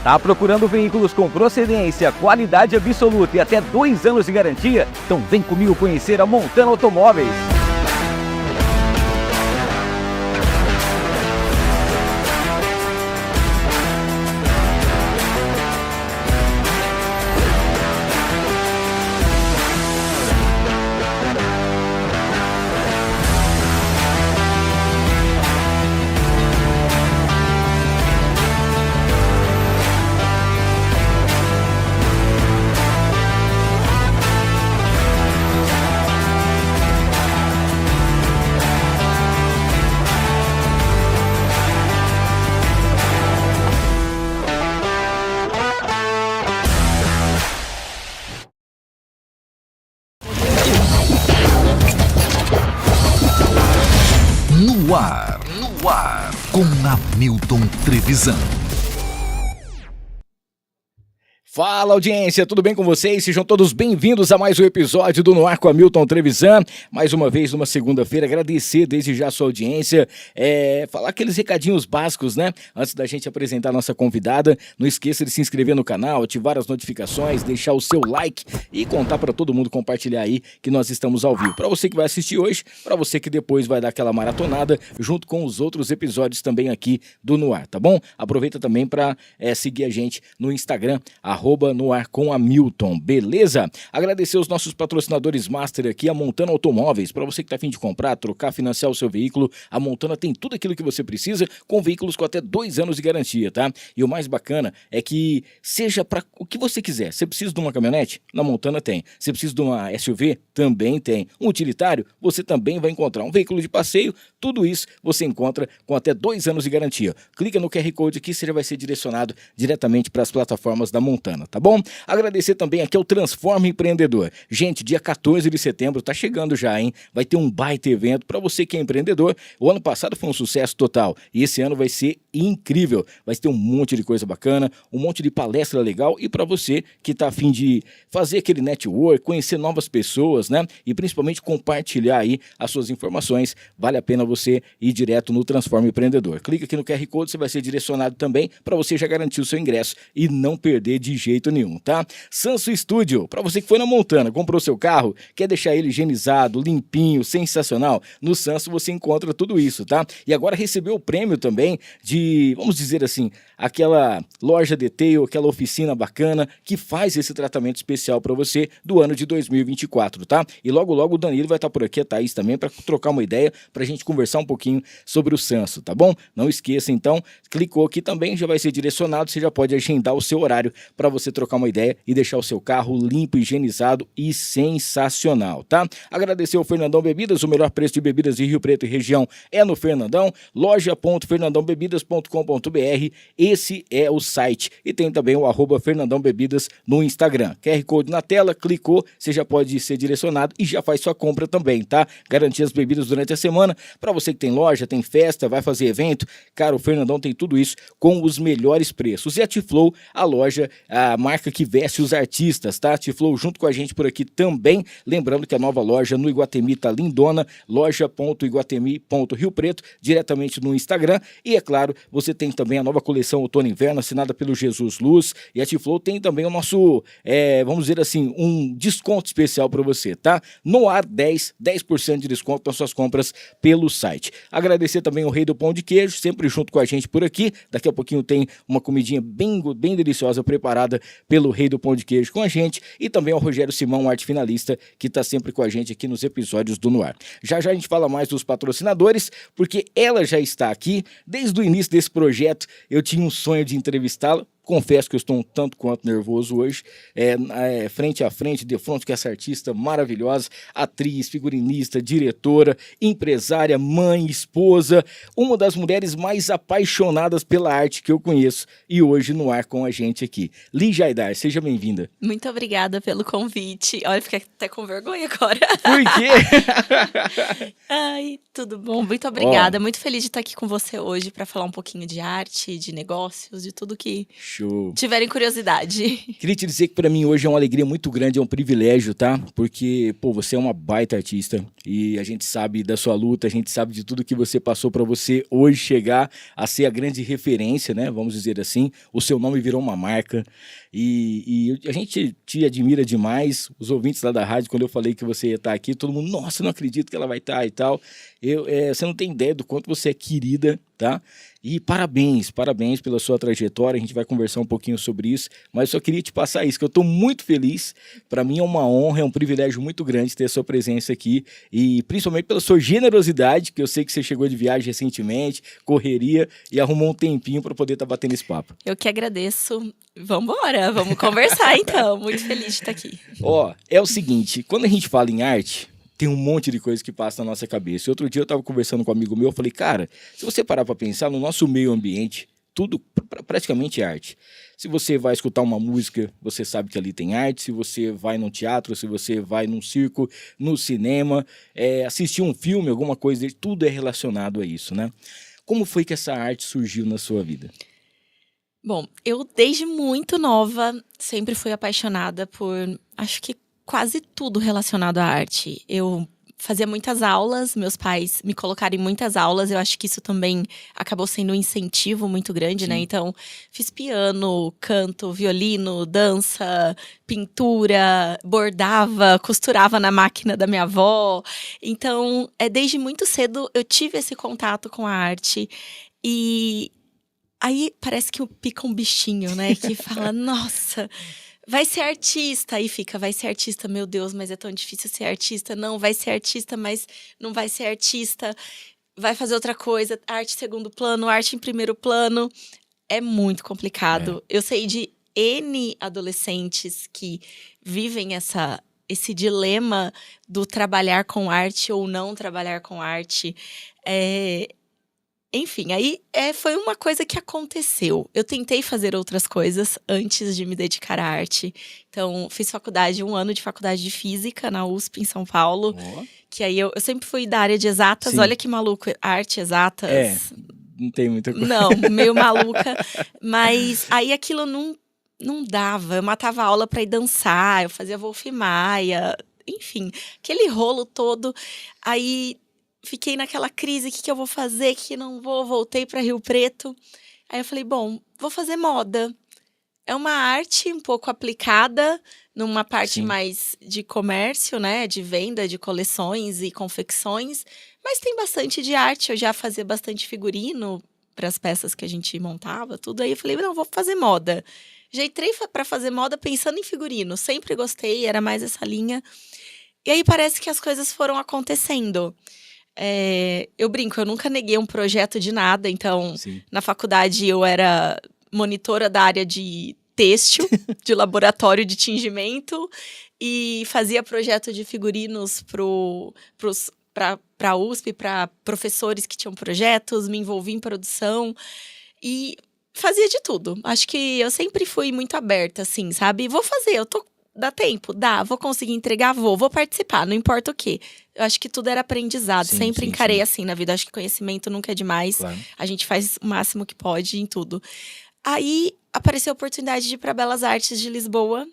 Tá procurando veículos com procedência, qualidade absoluta e até 2 anos de garantia? Então vem comigo conhecer a Montana Automóveis. No ar, com Hamilton Trevisan. Fala, audiência, tudo bem com vocês? Sejam todos bem-vindos a mais um episódio do No Ar com Hamilton Trevisan. Mais uma vez, numa segunda-feira, agradecer desde já a sua audiência, falar aqueles recadinhos básicos, né? Antes da gente apresentar a nossa convidada, não esqueça de se inscrever no canal, ativar as notificações, deixar o seu like e contar para todo mundo, compartilhar aí que nós estamos ao vivo. Para você que vai assistir hoje, para você que depois vai dar aquela maratonada, junto com os outros episódios também aqui do No Ar, tá bom? Aproveita também para seguir a gente no Instagram, @No Ar com Hamilton, beleza? Agradecer os nossos patrocinadores master aqui, a Montana Automóveis. Para você que tá a fim de comprar, trocar, financiar o seu veículo, a Montana tem tudo aquilo que você precisa, com veículos com até 2 anos de garantia, tá? E o mais bacana é que seja para o que você quiser. Você precisa de uma caminhonete? Na Montana tem. Você precisa de uma SUV? Também tem. Um utilitário? Você também vai encontrar. Um veículo de passeio? Tudo isso você encontra com até 2 anos de garantia. Clica no QR Code aqui, você já vai ser direcionado diretamente para as plataformas da Montana, tá bom? Agradecer também aqui ao Transforma Empreendedor. Gente, dia 14 de setembro tá chegando já, hein? Vai ter um baita evento para você que é empreendedor. O ano passado foi um sucesso total e esse ano vai ser incrível. Vai ter um monte de coisa bacana, um monte de palestra legal e para você que tá a fim de fazer aquele network, conhecer novas pessoas, né? E principalmente compartilhar aí as suas informações, vale a pena você ir direto no Transforma Empreendedor. Clica aqui no QR Code, você vai ser direcionado também para você já garantir o seu ingresso e não perder de jeito nenhum, tá? Sanso Studio, para você que foi na Montana, comprou seu carro, quer deixar ele higienizado, limpinho, sensacional, no Sanso você encontra tudo isso, tá? E agora recebeu o prêmio também de, vamos dizer assim, aquela loja detail, aquela oficina bacana que faz esse tratamento especial para você do ano de 2024, tá? E logo logo o Danilo vai estar por aqui, a Thaís também, para trocar uma ideia, pra gente conversar um pouquinho sobre o Sanso, tá bom? Não esqueça então, clicou aqui também, já vai ser direcionado, você já pode agendar o seu horário para você trocar uma ideia e deixar o seu carro limpo, higienizado e sensacional, tá? Agradecer ao Fernandão Bebidas, o melhor preço de bebidas de Rio Preto e região é no Fernandão, loja.fernandãobebidas.com.br, esse é o site e tem também o @Fernandão Bebidas no Instagram. QR Code na tela, clicou, você já pode ser direcionado e já faz sua compra também, tá? Garantir as bebidas durante a semana, para você que tem loja, tem festa, vai fazer evento, cara, o Fernandão tem tudo isso com os melhores preços. E a T-Flow, a loja, a marca que veste os artistas, tá? T-Flow junto com a gente por aqui também, lembrando que a nova loja no Iguatemi tá lindona, loja.iguatemi.Rio Preto, diretamente no Instagram, e é claro, você tem também a nova coleção Outono e Inverno, assinada pelo Jesus Luz, e a T-Flow tem também o nosso, vamos dizer assim, um desconto especial para você, tá? No ar 10% de desconto nas suas compras pelo site. Agradecer também o Rei do Pão de Queijo, sempre junto com a gente por aqui, daqui a pouquinho tem uma comidinha bem deliciosa preparada pelo Rei do Pão de Queijo com a gente, e também ao Rogério Simão, arte finalista, que está sempre com a gente aqui nos episódios do No Ar. Já já a gente fala mais dos patrocinadores, porque ela já está aqui. Desde o início desse projeto, eu tinha um sonho de entrevistá-la. Confesso que eu estou um tanto quanto nervoso hoje, frente a frente, de frente com essa artista maravilhosa, atriz, figurinista, diretora, empresária, mãe, esposa, uma das mulheres mais apaixonadas pela arte que eu conheço e hoje no ar com a gente aqui. Lígia Aidar, seja bem-vinda. Muito obrigada pelo convite. Olha, fiquei até com vergonha agora. Por quê? Ai, tudo bom? Muito obrigada. Muito feliz de estar aqui com você hoje para falar um pouquinho de arte, de negócios, de tudo que Show. tiverem curiosidade. Queria te dizer que pra mim hoje é uma alegria muito grande, é um privilégio, tá? Porque, pô, você é uma baita artista e a gente sabe da sua luta, a gente sabe de tudo que você passou pra você hoje chegar a ser a grande referência, né? Vamos dizer assim. O seu nome virou uma marca e a gente te admira demais. Os ouvintes lá da rádio, quando eu falei que você ia estar aqui, todo mundo, nossa, não acredito que ela vai estar e tal. Você não tem ideia do quanto você é querida, tá? E parabéns pela sua trajetória, a gente vai conversar um pouquinho sobre isso, mas eu só queria te passar isso, que eu tô muito feliz, pra mim é uma honra, é um privilégio muito grande ter a sua presença aqui, e principalmente pela sua generosidade, que eu sei que você chegou de viagem recentemente, correria, e arrumou um tempinho pra poder estar batendo esse papo. Eu que agradeço. Vambora, vamos conversar então. Muito feliz de estar aqui. Ó, é o seguinte, quando a gente fala em arte, tem um monte de coisa que passa na nossa cabeça. E outro dia eu tava conversando com um amigo meu, eu falei, cara, se você parar pra pensar, no nosso meio ambiente, tudo praticamente é arte. Se você vai escutar uma música, você sabe que ali tem arte. Se você vai num teatro, se você vai num circo, no cinema, assistir um filme, alguma coisa, tudo é relacionado a isso, né? Como foi que essa arte surgiu na sua vida? Bom, eu desde muito nova sempre fui apaixonada por, acho que quase tudo relacionado à arte. Eu fazia muitas aulas, meus pais me colocaram em muitas aulas, eu acho que isso também acabou sendo um incentivo muito grande, né? Então, fiz piano, canto, violino, dança, pintura, bordava, costurava na máquina da minha avó. Então, desde muito cedo eu tive esse contato com a arte e aí parece que pica um bichinho, né? Que fala, nossa, vai ser artista. Aí fica, vai ser artista, meu Deus, mas é tão difícil ser artista. Não, vai ser artista, mas não vai ser artista. Vai fazer outra coisa, arte em segundo plano, arte em primeiro plano. É muito complicado. Eu sei de N adolescentes que vivem esse dilema do trabalhar com arte ou não trabalhar com arte. Enfim, aí foi uma coisa que aconteceu. Eu tentei fazer outras coisas antes de me dedicar à arte. Então, fiz um ano de faculdade de física na USP, em São Paulo. Que aí eu sempre fui da área de exatas. Sim. Olha que maluco, arte, exatas. Não tem muita coisa. Não, meio maluca. Mas aí aquilo não dava. Eu matava a aula pra ir dançar, eu fazia Wolf Maia. Enfim, aquele rolo todo. Aí fiquei naquela crise, o que eu vou fazer, o que não vou, voltei para Rio Preto. Aí eu falei, bom, vou fazer moda. É uma arte um pouco aplicada numa parte mais de comércio, né, de venda de coleções e confecções, mas tem bastante de arte, eu já fazia bastante figurino para as peças que a gente montava, tudo. Aí eu falei, não, vou fazer moda. Já entrei para fazer moda pensando em figurino, sempre gostei, era mais essa linha. E aí parece que as coisas foram acontecendo. Eu brinco, eu nunca neguei um projeto de nada. Então, na faculdade eu era monitora da área de têxtil, de laboratório de tingimento, e fazia projeto de figurinos para a USP, para professores que tinham projetos, me envolvi em produção e fazia de tudo. Acho que eu sempre fui muito aberta, assim, sabe? Vou fazer, dá tempo? Dá. Vou conseguir entregar? Vou participar, não importa o quê. Eu acho que tudo era aprendizado. Sempre encarei assim na vida. Acho que conhecimento nunca é demais. Claro. A gente faz o máximo que pode em tudo. Aí apareceu a oportunidade de ir para Belas Artes de Lisboa,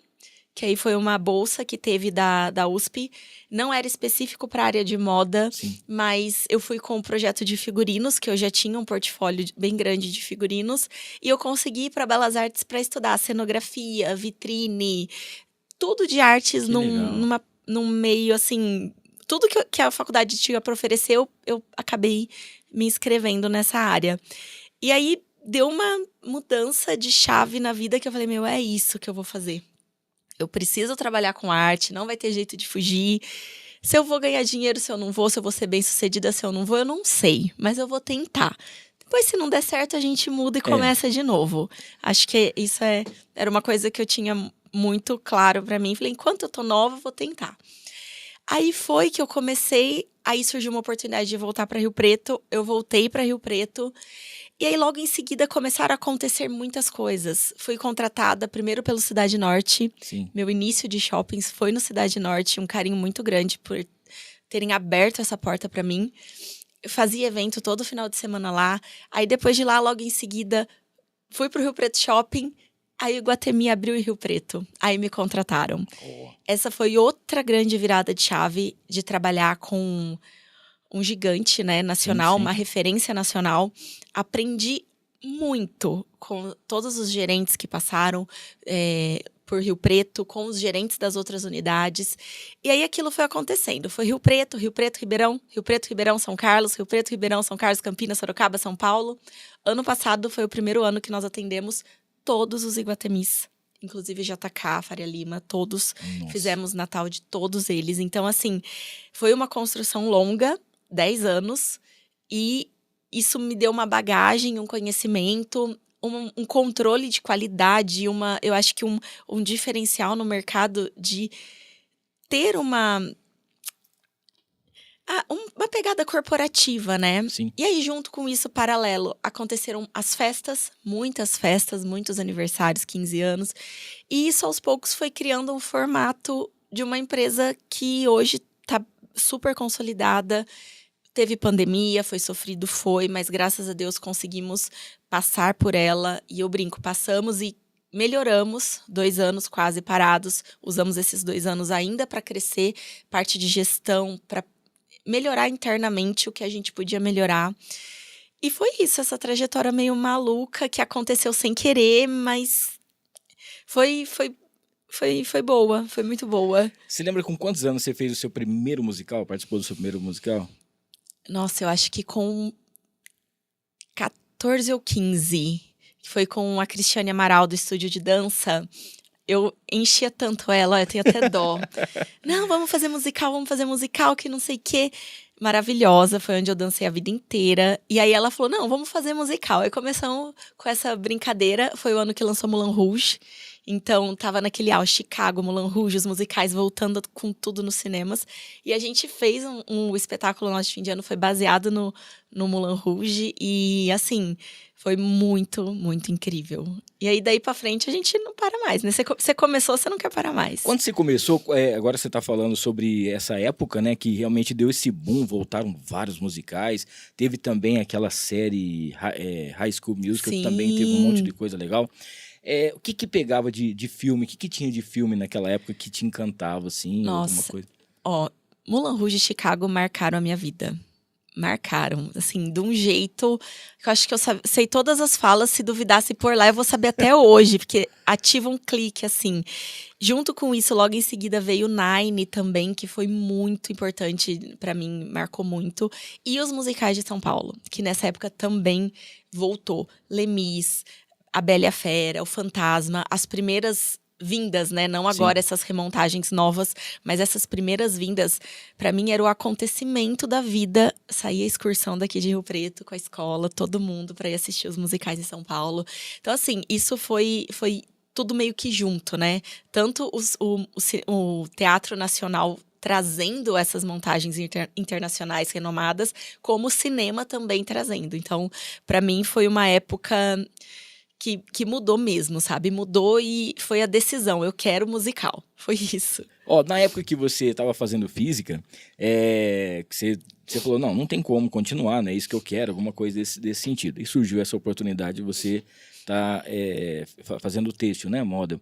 que aí foi uma bolsa que teve da USP. Não era específico para a área de moda, mas eu fui com um projeto de figurinos, que eu já tinha um portfólio bem grande de figurinos, e eu consegui ir para Belas Artes para estudar cenografia, vitrine, tudo de artes num meio, assim, tudo que a faculdade tinha para oferecer, eu acabei me inscrevendo nessa área. E aí, deu uma mudança de chave na vida que eu falei, é isso que eu vou fazer. Eu preciso trabalhar com arte, não vai ter jeito de fugir. Se eu vou ganhar dinheiro, se eu não vou, se eu vou ser bem-sucedida, se eu não vou, eu não sei. Mas eu vou tentar. Depois, se não der certo, a gente muda e começa de novo. Acho que isso era uma coisa que eu tinha muito claro pra mim. Falei, enquanto eu tô nova, eu vou tentar. Aí foi que eu comecei, aí surgiu uma oportunidade de voltar para Rio Preto. Eu voltei para Rio Preto. E aí, logo em seguida, começaram a acontecer muitas coisas. Fui contratada primeiro pelo Cidade Norte. Meu início de shoppings foi no Cidade Norte. Um carinho muito grande por terem aberto essa porta para mim. Eu fazia evento todo final de semana lá. Aí, depois de lá, logo em seguida, fui pro Rio Preto Shopping. Aí o Iguatemi abriu em Rio Preto. Aí me contrataram. Oh. Essa foi outra grande virada de chave de trabalhar com um gigante, né, nacional, Sim. uma referência nacional. Aprendi muito com todos os gerentes que passaram por Rio Preto, com os gerentes das outras unidades. E aí aquilo foi acontecendo. Foi Rio Preto, Ribeirão, Rio Preto, Ribeirão, São Carlos, Rio Preto, Ribeirão, São Carlos, Campinas, Sorocaba, São Paulo. Ano passado foi o primeiro ano que nós atendemos todos os Iguatemis. Inclusive JK, Faria Lima, todos. Nossa. Fizemos Natal de todos eles. Então, assim, foi uma construção longa, 10 anos. E isso me deu uma bagagem, um conhecimento, um controle de qualidade, eu acho que um diferencial no mercado de ter uma pegada corporativa, né? Sim. E aí, junto com isso, paralelo, aconteceram as festas, muitos aniversários, 15 anos. E isso, aos poucos, foi criando um formato de uma empresa que hoje está super consolidada. Teve pandemia, foi sofrido, mas graças a Deus conseguimos passar por ela. E eu brinco, passamos e melhoramos, 2 anos quase parados. Usamos esses 2 anos ainda para crescer, parte de gestão, para melhorar internamente o que a gente podia melhorar. E foi isso, essa trajetória meio maluca que aconteceu sem querer, mas foi boa, foi muito boa. Você lembra com quantos anos você fez o seu primeiro musical? Participou do seu primeiro musical? Nossa, eu acho que com 14 ou 15, que foi com a Cristiane Amaral do Estúdio de Dança. Eu enchia tanto ela, eu tenho até dó. Não, vamos fazer musical, que não sei o quê. Maravilhosa, foi onde eu dancei a vida inteira. E aí ela falou, não, vamos fazer musical. Aí começamos com essa brincadeira, foi o ano que lançou Moulin Rouge. Então, tava naquele Chicago, Moulin Rouge, os musicais voltando com tudo nos cinemas. E a gente fez um espetáculo nosso de fim de ano, foi baseado no Moulin Rouge. E, assim, foi muito, muito incrível. E aí, daí pra frente, a gente não para mais, né? Você começou, você não quer parar mais. Quando você começou, agora você tá falando sobre essa época, né? Que realmente deu esse boom, voltaram vários musicais. Teve também aquela série High School Musical, que também teve um monte de coisa legal. O que pegava de filme? O que tinha de filme naquela época que te encantava, assim? Nossa, alguma coisa? Moulin Rouge e Chicago marcaram a minha vida. Marcaram, assim, de um jeito que eu acho que eu sei todas as falas. Se duvidasse por lá, eu vou saber até hoje, porque ativa um clique, assim. Junto com isso, logo em seguida veio o Nine também, que foi muito importante pra mim, marcou muito. E os musicais de São Paulo, que nessa época também voltou. Lemis, A Bela e a Fera, O Fantasma, as primeiras vindas, né? Não agora essas remontagens novas, mas essas primeiras vindas, pra mim era o acontecimento da vida. Saía a excursão daqui de Rio Preto com a escola, todo mundo pra ir assistir os musicais em São Paulo. Então, assim, isso foi tudo meio que junto, né? Tanto o Teatro Nacional trazendo essas montagens internacionais renomadas, como o cinema também trazendo. Então, pra mim foi uma época que mudou mesmo, sabe? Mudou e foi a decisão, eu quero musical. Foi isso. Na época que você estava fazendo física, que você falou, não tem como continuar, né? É isso que eu quero, alguma coisa desse sentido. E surgiu essa oportunidade de você estar fazendo têxtil, né? Moda.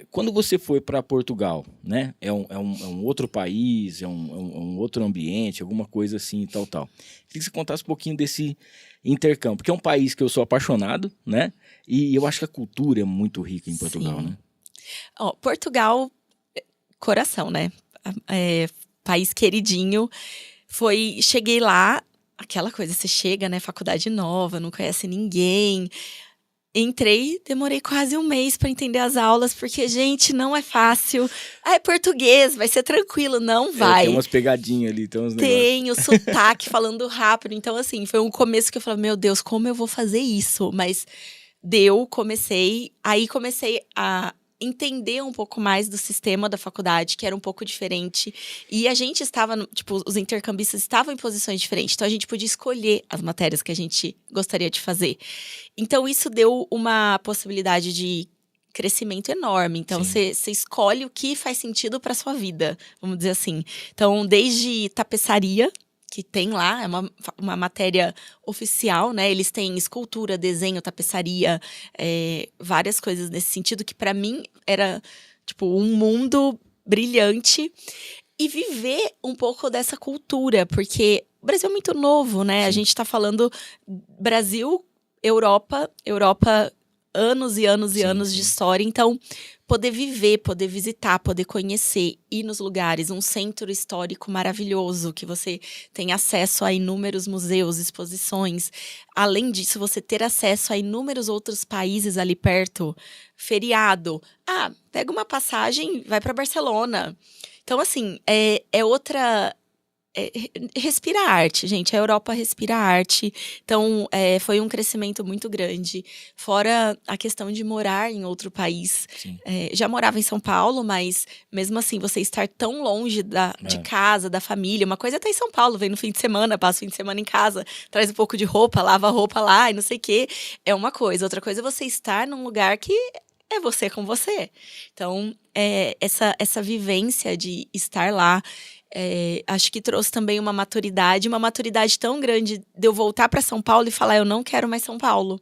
Quando você foi para Portugal, né? É um outro país, é um outro ambiente, alguma coisa assim, tal. Queria que você contasse um pouquinho desse intercâmbio, porque é um país que eu sou apaixonado, né? E eu acho que a cultura é muito rica em Portugal, né? Portugal, coração, né? País queridinho. Cheguei lá, aquela coisa, você chega, né? Faculdade nova, não conhece ninguém. Entrei, demorei quase um mês para entender as aulas, porque, gente, não é fácil. É português, vai ser tranquilo, não vai. Tem umas pegadinhas ali, tem uns negócios. Tem o sotaque falando rápido. Então, assim, foi um começo que eu falei, meu Deus, como eu vou fazer isso? Mas comecei a entender um pouco mais do sistema da faculdade, que era um pouco diferente. E a gente estava, os intercambistas estavam em posições diferentes. Então, a gente podia escolher as matérias que a gente gostaria de fazer. Então, isso deu uma possibilidade de crescimento enorme. Então, você escolhe o que faz sentido para sua vida, vamos dizer assim. Então, desde tapeçaria, que tem lá, é uma matéria oficial, né? Eles têm escultura, desenho, tapeçaria, várias coisas nesse sentido, que para mim era, tipo, um mundo brilhante. E viver um pouco dessa cultura, porque o Brasil é muito novo, né? A gente tá falando Brasil, Europa, anos e anos e anos de história. Então, poder viver, poder visitar, poder conhecer, ir nos lugares, um centro histórico maravilhoso, que você tem acesso a inúmeros museus, exposições. Além disso, você ter acesso a inúmeros outros países ali perto. Feriado. Ah, pega uma passagem, vai para Barcelona. Então, assim, é outra... respira arte, gente. A Europa respira arte. Então, foi um crescimento muito grande. Fora a questão de morar em outro país. Já morava em São Paulo, mas mesmo assim, você estar tão longe de casa, da família. Uma coisa é estar em São Paulo, vem no fim de semana, passa o fim de semana em casa, traz um pouco de roupa, lava a roupa lá e não sei o quê. É uma coisa. Outra coisa é você estar num lugar que é você com você. Então, essa vivência de estar lá, acho que trouxe também uma maturidade tão grande de eu voltar para São Paulo e falar, eu não quero mais São Paulo.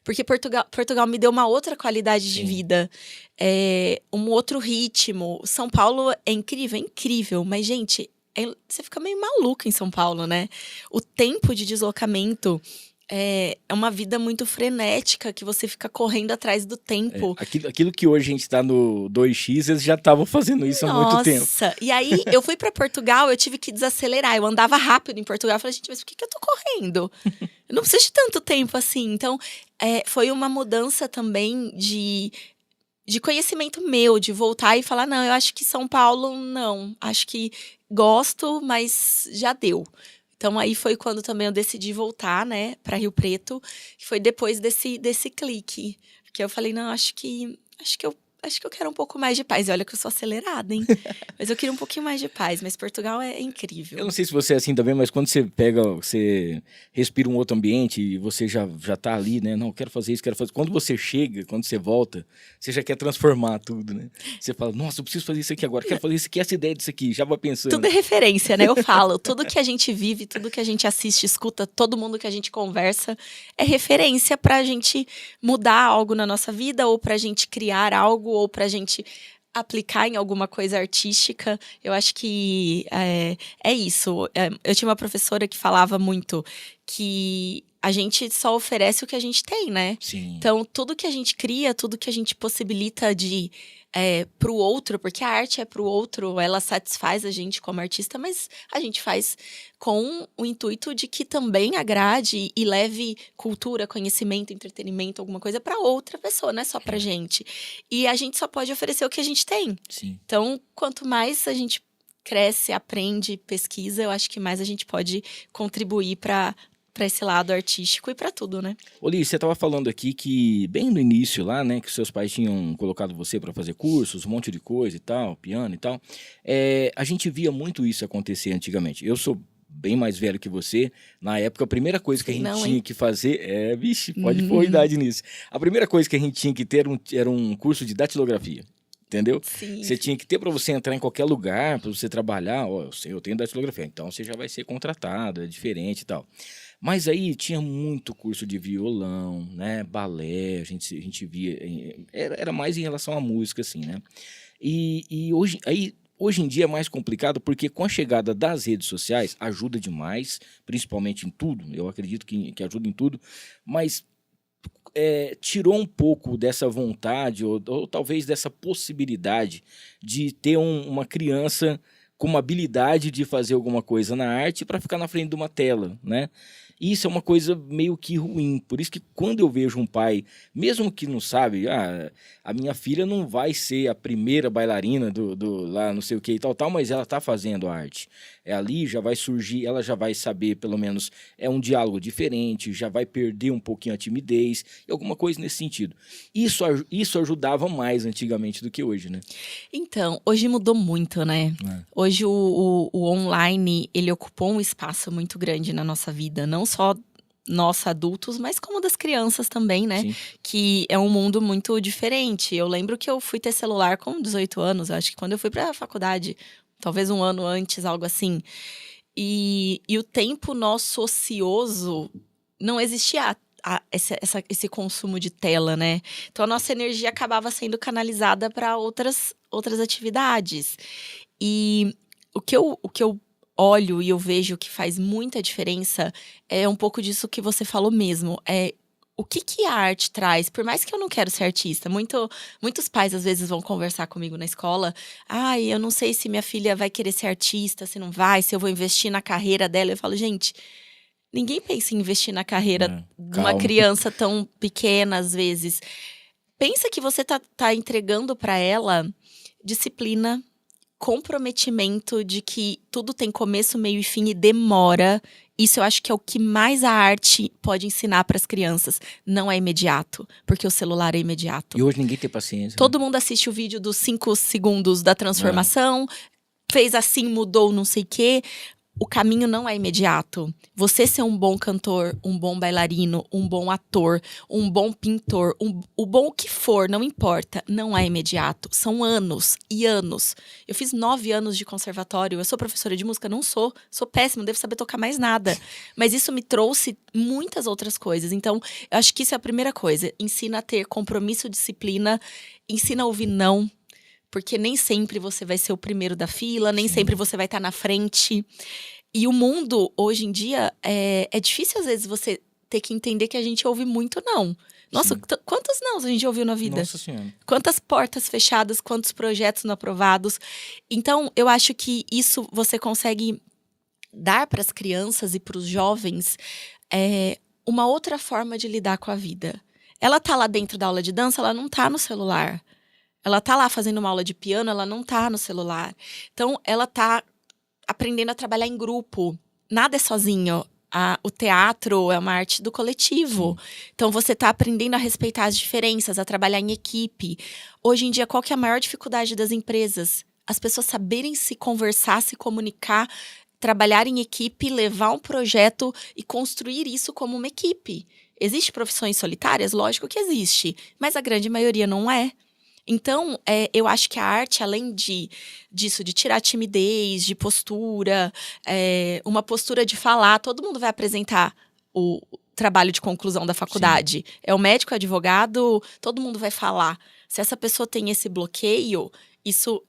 Porque Portugal me deu uma outra qualidade de vida, um outro ritmo. São Paulo é incrível, mas, gente, você fica meio maluca em São Paulo, né? O tempo de deslocamento... É uma vida muito frenética, que você fica correndo atrás do tempo. Aquilo que hoje a gente tá no 2x, eles já estavam fazendo isso há muito tempo. Nossa, e aí eu fui para Portugal, eu tive que desacelerar. Eu andava rápido em Portugal, eu falei, gente, mas por que eu tô correndo? Eu não preciso de tanto tempo assim. Então, foi uma mudança também de conhecimento meu, de voltar e falar, não, eu acho que São Paulo, não. Acho que gosto, mas já deu. Então, aí foi quando também eu decidi voltar, né, para Rio Preto, que foi depois desse clique. Porque eu falei, não, acho que eu quero um pouco mais de paz. E olha que eu sou acelerada, hein? Mas eu queria um pouquinho mais de paz. Mas Portugal é incrível. Eu não sei se você é assim também, mas quando você respira um outro ambiente e você já tá ali, né? Não, quero fazer isso, quero fazer... Quando você chega, quando você volta, você já quer transformar tudo, né? Você fala, nossa, eu preciso fazer isso aqui agora, quero fazer isso aqui, essa ideia disso aqui, já vai pensando. Tudo é referência, né? Eu falo, tudo que a gente vive, tudo que a gente assiste, escuta, todo mundo que a gente conversa, é referência pra gente mudar algo na nossa vida, ou pra gente criar algo, ou pra gente aplicar em alguma coisa artística. Eu acho que é isso. Eu tinha uma professora que falava muito que a gente só oferece o que a gente tem, né? Sim. Então, tudo que a gente cria, tudo que a gente possibilita de pro outro, porque a arte é pro outro, ela satisfaz a gente como artista, mas a gente faz com o intuito de que também agrade e leve cultura, conhecimento, entretenimento, alguma coisa para outra pessoa, não é só pra gente. E a gente só pode oferecer o que a gente tem. Sim. Então, quanto mais a gente cresce, aprende, pesquisa, eu acho que mais a gente pode contribuir para esse lado artístico e para tudo, né? Oli, você estava falando aqui que bem no início lá, né, que seus pais tinham colocado você para fazer cursos, um monte de coisa e tal, piano e tal. A gente via muito isso acontecer antigamente. Eu sou bem mais velho que você. Na época, a primeira coisa que a gente tinha que fazer... pode pôr idade nisso. A primeira coisa que a gente tinha que ter era um curso de datilografia. Entendeu? Sim. Você tinha que ter para você entrar em qualquer lugar, para você trabalhar. Eu tenho datilografia, então você já vai ser contratado, é diferente e tal. Mas aí tinha muito curso de violão, né? Balé, a gente via. Era mais em relação à música, assim, né? E hoje em dia é mais complicado porque com a chegada das redes sociais ajuda demais, principalmente em tudo. Eu acredito que ajuda em tudo, mas tirou um pouco dessa vontade ou talvez dessa possibilidade de ter uma criança com uma habilidade de fazer alguma coisa na arte para ficar na frente de uma tela, né? Isso é uma coisa meio que ruim. Por isso que quando eu vejo um pai, mesmo que não sabe, a minha filha não vai ser a primeira bailarina do lá não sei o que e tal, mas ela tá fazendo arte. Ali já vai surgir, ela já vai saber, pelo menos, um diálogo diferente, já vai perder um pouquinho a timidez, e alguma coisa nesse sentido. Isso ajudava mais antigamente do que hoje, né? Então, hoje mudou muito, né? Hoje o online, ele ocupou um espaço muito grande na nossa vida, não só nós adultos, mas como das crianças também, né? Sim. Que é um mundo muito diferente. Eu lembro que eu fui ter celular com 18 anos, acho que quando eu fui pra faculdade, talvez um ano antes, algo assim. E o tempo nosso ocioso, não existia esse consumo de tela, né? Então a nossa energia acabava sendo canalizada para outras atividades. E o que eu olho e eu vejo que faz muita diferença é um pouco disso que você falou mesmo. O que a arte traz? Por mais que eu não quero ser artista, muitos pais às vezes vão conversar comigo na escola. Eu não sei se minha filha vai querer ser artista, se não vai, se eu vou investir na carreira dela. Eu falo, gente, ninguém pensa em investir na carreira de uma criança tão pequena, às vezes. Pensa que você tá entregando para ela disciplina, comprometimento de que tudo tem começo, meio e fim e demora. Isso eu acho que é o que mais a arte pode ensinar para as crianças. Não é imediato, porque o celular é imediato. E hoje ninguém tem paciência. Todo mundo assiste o vídeo dos 5 segundos da transformação, fez assim, mudou não sei o quê. O caminho não é imediato. Você ser um bom cantor, um bom bailarino, um bom ator, um bom pintor, o bom que for, não importa, não é imediato. São anos e anos. Eu fiz 9 anos de conservatório, eu sou professora de música? Não sou. Sou péssima, não devo saber tocar mais nada. Mas isso me trouxe muitas outras coisas. Então, eu acho que isso é a primeira coisa. Ensina a ter compromisso, disciplina, ensina a ouvir não. Porque nem sempre você vai ser o primeiro da fila, nem sempre você vai estar na frente. E o mundo, hoje em dia, é difícil às vezes você ter que entender que a gente ouve muito não. Nossa, quantos nãos a gente ouviu na vida? Nossa Senhora. Quantas portas fechadas, quantos projetos não aprovados. Então, eu acho que isso você consegue dar para as crianças e para os jovens uma outra forma de lidar com a vida. Ela tá lá dentro da aula de dança, ela não tá no celular. Ela tá lá fazendo uma aula de piano, ela não tá no celular. Então, ela tá aprendendo a trabalhar em grupo. Nada é sozinho. O teatro é uma arte do coletivo. Então, você tá aprendendo a respeitar as diferenças, a trabalhar em equipe. Hoje em dia, qual que é a maior dificuldade das empresas? As pessoas saberem se conversar, se comunicar, trabalhar em equipe, levar um projeto e construir isso como uma equipe. Existem profissões solitárias? Lógico que existe. Mas a grande maioria não é. Então, eu acho que a arte, além disso, de tirar a timidez, de postura, uma postura de falar, todo mundo vai apresentar o trabalho de conclusão da faculdade. Sim. É o médico, o advogado, todo mundo vai falar. Se essa pessoa tem esse bloqueio, isso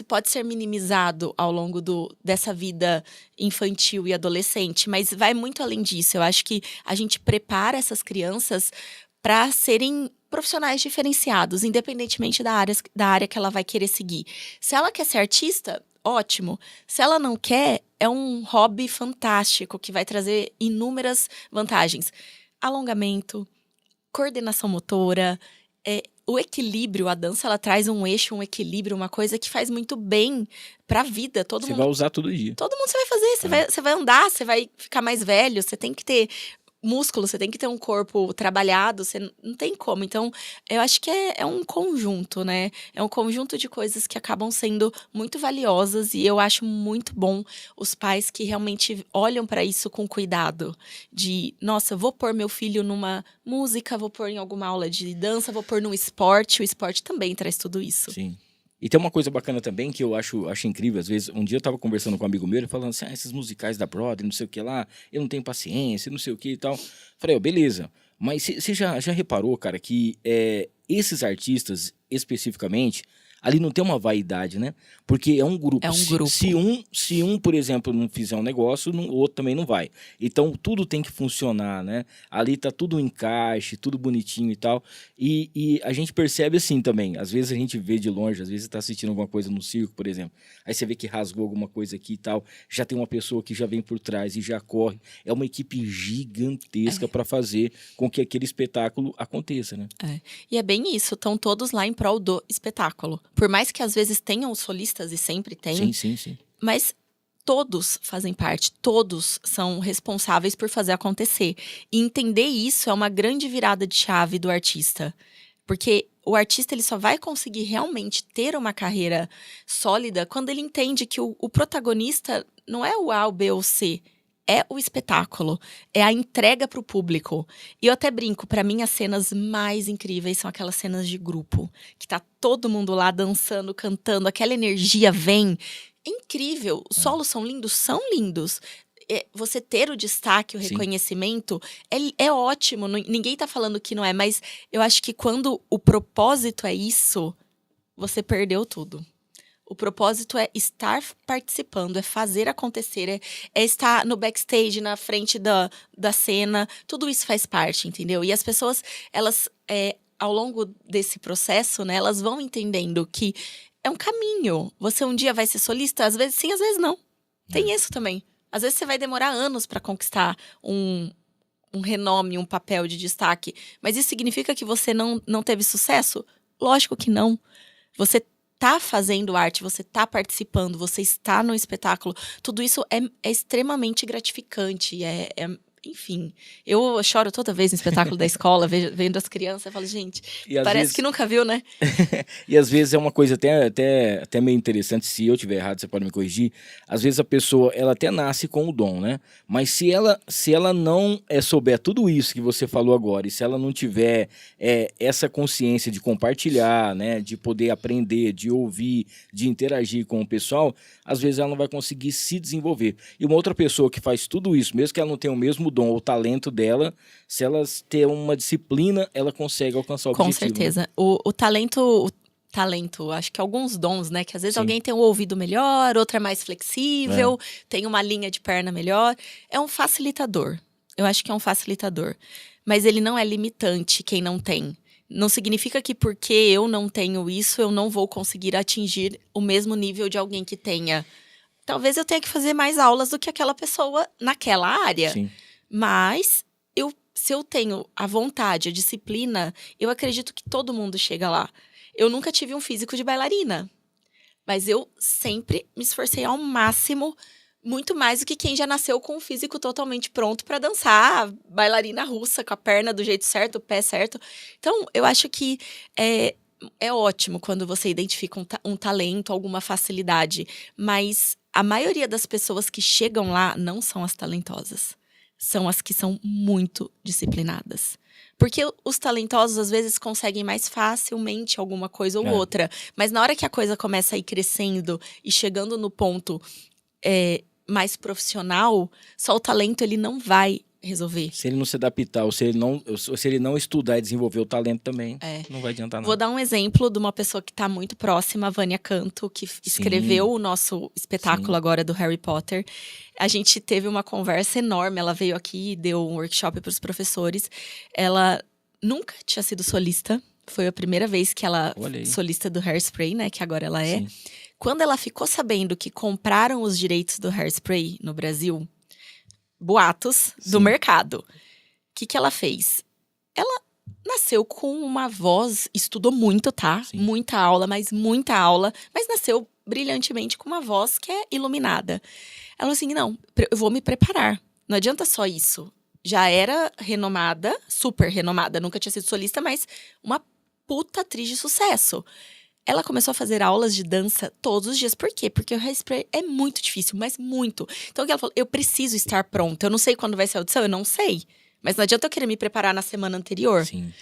pode ser minimizado ao longo dessa vida infantil e adolescente, mas vai muito além disso. Eu acho que a gente prepara essas crianças para serem profissionais diferenciados, independentemente da área que ela vai querer seguir. Se ela quer ser artista, ótimo. Se ela não quer, é um hobby fantástico que vai trazer inúmeras vantagens. Alongamento, coordenação motora, o equilíbrio. A dança, ela traz um eixo, um equilíbrio, uma coisa que faz muito bem para a vida. Você vai usar todo dia. Todo mundo você vai fazer. Você vai andar, você vai ficar mais velho, você tem que ter músculo, você tem que ter um corpo trabalhado, você não tem como. Então, eu acho que é um conjunto, né? É um conjunto de coisas que acabam sendo muito valiosas e eu acho muito bom os pais que realmente olham para isso com cuidado. De, nossa, vou pôr meu filho numa música, vou pôr em alguma aula de dança, vou pôr num esporte. O esporte também traz tudo isso. Sim. E tem uma coisa bacana também que eu acho incrível. Às vezes, um dia eu tava conversando com um amigo meu, ele falando assim, esses musicais da Broadway, não sei o que lá, eu não tenho paciência, não sei o que e tal. Falei, beleza. Mas você já reparou, cara, que esses artistas, especificamente, ali não tem uma vaidade, né? Porque é um grupo. É um grupo. Se um, por exemplo, não fizer um negócio, o outro também não vai. Então, tudo tem que funcionar, né? Ali tá tudo em encaixe, tudo bonitinho e tal. E a gente percebe assim também. Às vezes a gente vê de longe, às vezes você tá assistindo alguma coisa no circo, por exemplo. Aí você vê que rasgou alguma coisa aqui e tal. Já tem uma pessoa que já vem por trás e já corre. É uma equipe gigantesca para fazer com que aquele espetáculo aconteça, né? E é bem isso. Estão todos lá em prol do espetáculo. Por mais que às vezes tenham os solistas, e sempre tem. Sim. Mas todos fazem parte, todos são responsáveis por fazer acontecer. E entender isso é uma grande virada de chave do artista. Porque o artista ele só vai conseguir realmente ter uma carreira sólida quando ele entende que o protagonista não é o A, o B ou o C. É o espetáculo, é a entrega para o público. E eu até brinco, para mim as cenas mais incríveis são aquelas cenas de grupo. Que tá todo mundo lá dançando, cantando, aquela energia vem incrível. Os solos são lindos? São lindos. Você ter o destaque, o Sim. reconhecimento, é ótimo. Ninguém tá falando que não é, mas eu acho que quando o propósito é isso, você perdeu tudo. O propósito é estar participando, é fazer acontecer, é estar no backstage, na frente da cena. Tudo isso faz parte, entendeu? E as pessoas, elas, ao longo desse processo, né, elas vão entendendo que é um caminho. Você um dia vai ser solista, às vezes sim, às vezes não. Tem isso também. Às vezes você vai demorar anos para conquistar um renome, um papel de destaque. Mas isso significa que você não teve sucesso? Lógico que não. Você tá fazendo arte, você tá participando, você está no espetáculo. Tudo isso é extremamente gratificante. Enfim, eu choro toda vez no espetáculo da escola, vendo as crianças, eu falo, gente, parece que nunca viu, né? E às vezes é uma coisa até meio interessante, se eu tiver errado, você pode me corrigir. Às vezes a pessoa, ela até nasce com o dom, né? Mas se ela não souber tudo isso que você falou agora, e se ela não tiver essa consciência de compartilhar, né? De poder aprender, de ouvir, de interagir com o pessoal, às vezes ela não vai conseguir se desenvolver. E uma outra pessoa que faz tudo isso, mesmo que ela não tenha o mesmo dom ou talento dela, se ela ter uma disciplina, ela consegue alcançar o objetivo. Com certeza. Né? O talento, acho que alguns dons, né? Que às vezes Sim. alguém tem um ouvido melhor, outro é mais flexível, tem uma linha de perna melhor. É um facilitador. Eu acho que é um facilitador. Mas ele não é limitante, quem não tem. Não significa que porque eu não tenho isso, eu não vou conseguir atingir o mesmo nível de alguém que tenha. Talvez eu tenha que fazer mais aulas do que aquela pessoa naquela área. Sim. Mas se eu tenho a vontade, a disciplina, eu acredito que todo mundo chega lá. Eu nunca tive um físico de bailarina. Mas eu sempre me esforcei ao máximo, muito mais do que quem já nasceu com um físico totalmente pronto para dançar, bailarina russa, com a perna do jeito certo, o pé certo. Então, eu acho que é ótimo quando você identifica um talento, alguma facilidade. Mas a maioria das pessoas que chegam lá não são as talentosas. São as que são muito disciplinadas. Porque os talentosos, às vezes, conseguem mais facilmente alguma coisa ou outra. Mas na hora que a coisa começa a ir crescendo e chegando no ponto mais profissional, só o talento ele não vai resolver. Se ele não se adaptar, ou se ele não estudar e desenvolver o talento também, não vai adiantar nada. Vou dar um exemplo de uma pessoa que está muito próxima, a Vânia Canto, que escreveu o nosso espetáculo agora do Harry Potter. A gente teve uma conversa enorme, ela veio aqui e deu um workshop para os professores. Ela nunca tinha sido solista, foi a primeira vez que ela solista do Hairspray, né, que agora ela é. Sim. Quando ela ficou sabendo que compraram os direitos do Hairspray no Brasil, boatos do mercado. O que ela fez? Ela nasceu com uma voz, estudou muito, tá? Sim. Muita aula, mas nasceu brilhantemente com uma voz que é iluminada. Ela falou assim, não, eu vou me preparar. Não adianta só isso. Já era renomada, super renomada, nunca tinha sido solista, mas uma puta atriz de sucesso. Ela começou a fazer aulas de dança todos os dias. Por quê? Porque o Hairspray é muito difícil, mas muito. Então, o que ela falou? Eu preciso estar pronta. Eu não sei quando vai ser a audição, eu não sei. Mas não adianta eu querer me preparar na semana anterior. Sim.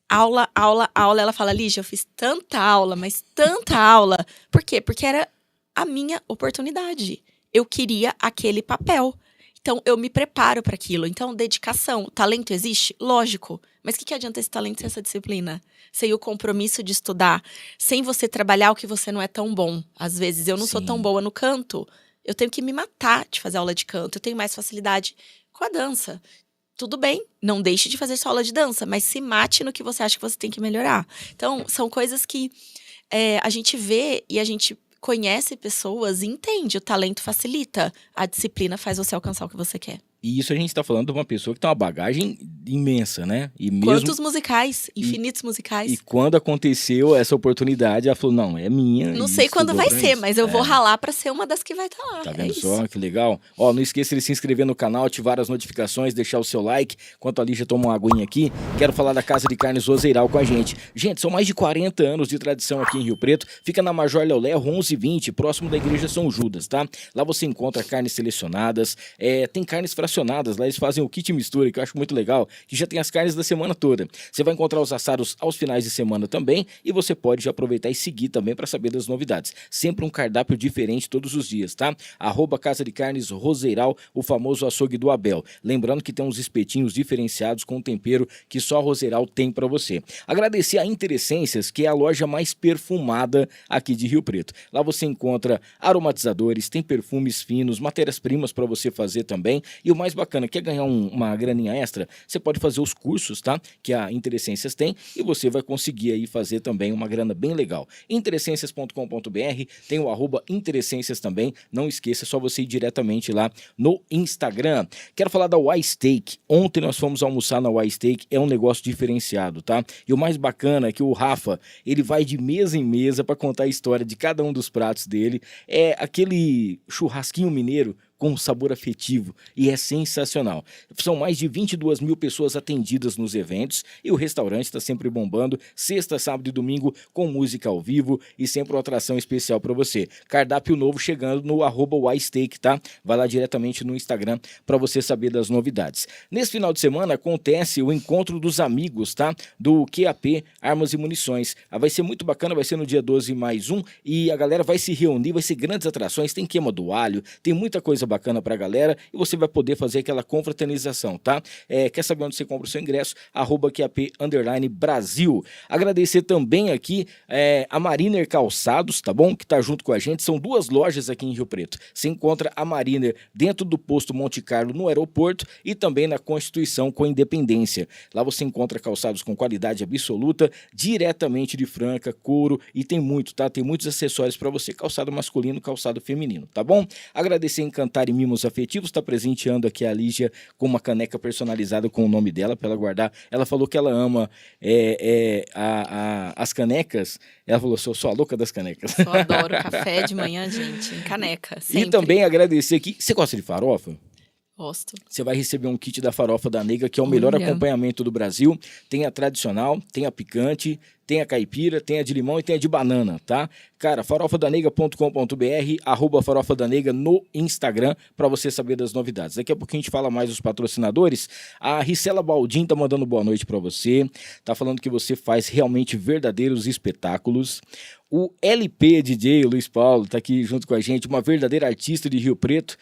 Aula. Ela fala, Lígia, eu fiz tanta aula, mas tanta aula. Por quê? Porque era a minha oportunidade. Eu queria aquele papel. Então, eu me preparo para aquilo. Então, dedicação. Talento existe? Lógico. Mas o que adianta esse talento sem essa disciplina? Sem o compromisso de estudar? Sem você trabalhar o que você não é tão bom? Às vezes, eu não sou tão boa no canto. Eu tenho que me matar de fazer aula de canto. Eu tenho mais facilidade com a dança. Tudo bem, não deixe de fazer sua aula de dança, mas se mate no que você acha que você tem que melhorar. Então, são coisas que a gente vê e a gente conhece pessoas e entende. O talento facilita, a disciplina faz você alcançar o que você quer. E isso a gente está falando de uma pessoa que tem uma bagagem imensa, né? E mesmo... Quantos musicais? Infinitos musicais. E quando aconteceu essa oportunidade, ela falou, não, é minha. Não sei quando vai ser, mas eu vou ralar para ser uma das que vai estar lá. Tá vendo só? Que legal. Ó, não esqueça de se inscrever no canal, ativar as notificações, deixar o seu like. Enquanto a Lígia toma uma aguinha aqui, quero falar da Casa de Carnes Ozeiral com a gente. Gente, são mais de 40 anos de tradição aqui em Rio Preto. Fica na Major Leoléu, 1120, próximo da Igreja São Judas, tá? Lá você encontra carnes selecionadas, tem carnes fracionadas porcionadas. Lá eles fazem o kit mistura, que eu acho muito legal, que já tem as carnes da semana toda. Você vai encontrar os assados aos finais de semana também, e você pode já aproveitar e seguir também para saber das novidades. Sempre um cardápio diferente todos os dias, tá? @Casa de Carnes Roseiral, o famoso açougue do Abel. Lembrando que tem uns espetinhos diferenciados com tempero que só a Roseiral tem para você. Agradecer a Interessências, que é a loja mais perfumada aqui de Rio Preto. Lá você encontra aromatizadores, tem perfumes finos, matérias-primas para você fazer também. E o mais bacana, quer ganhar uma graninha extra? Você pode fazer os cursos, tá? Que a Interessências tem, e você vai conseguir aí fazer também uma grana bem legal. Interessências.com.br, tem o @Interessências também. Não esqueça, é só você ir diretamente lá no Instagram. Quero falar da Y-Steak. Ontem nós fomos almoçar na Y-Steak, é um negócio diferenciado, tá? E o mais bacana é que o Rafa, ele vai de mesa em mesa para contar a história de cada um dos pratos dele. É aquele churrasquinho mineiro com sabor afetivo, e é sensacional. São mais de 22 mil pessoas atendidas nos eventos, e o restaurante está sempre bombando, sexta, sábado e domingo, com música ao vivo e sempre uma atração especial para você. Cardápio novo chegando no @YSteak, tá? Vai lá diretamente no Instagram para você saber das novidades. Nesse final de semana acontece o encontro dos amigos, tá? Do QAP Armas e Munições. Vai ser muito bacana, vai ser no dia 12 mais um, e a galera vai se reunir, vai ser grandes atrações, tem queima do alho, tem muita coisa bacana pra galera, e você vai poder fazer aquela confraternização, tá? Quer saber onde você compra o seu ingresso? @QAP_Brasil. Agradecer também aqui a Mariner Calçados, tá bom? Que tá junto com a gente. São duas lojas aqui em Rio Preto. Você encontra a Mariner dentro do posto Monte Carlo, no aeroporto, e também na Constituição com a Independência. Lá você encontra calçados com qualidade absoluta, diretamente de Franca, couro, e tem muito, tá? Tem muitos acessórios para você, calçado masculino, calçado feminino, tá bom? Agradecer em Cantar e Mimos Afetivos, está presenteando aqui a Lígia com uma caneca personalizada com o nome dela, para ela guardar. Ela falou que ela ama as canecas. Ela falou, sou a louca das canecas. Eu adoro café de manhã, gente, em caneca, sempre. E também agradecer aqui, você gosta de farofa? Gosto. Você vai receber um kit da Farofa da Nega, que é o melhor acompanhamento do Brasil. Tem a tradicional, tem a picante, tem a caipira, tem a de limão e tem a de banana, tá? Cara, farofadanega.com.br, @farofadanega no Instagram, para você saber das novidades. Daqui a pouquinho a gente fala mais dos patrocinadores. A Ricela Baldin tá mandando boa noite para você. Tá falando que você faz realmente verdadeiros espetáculos. O LP DJ, o Luiz Paulo, tá aqui junto com a gente, uma verdadeira artista de Rio Preto.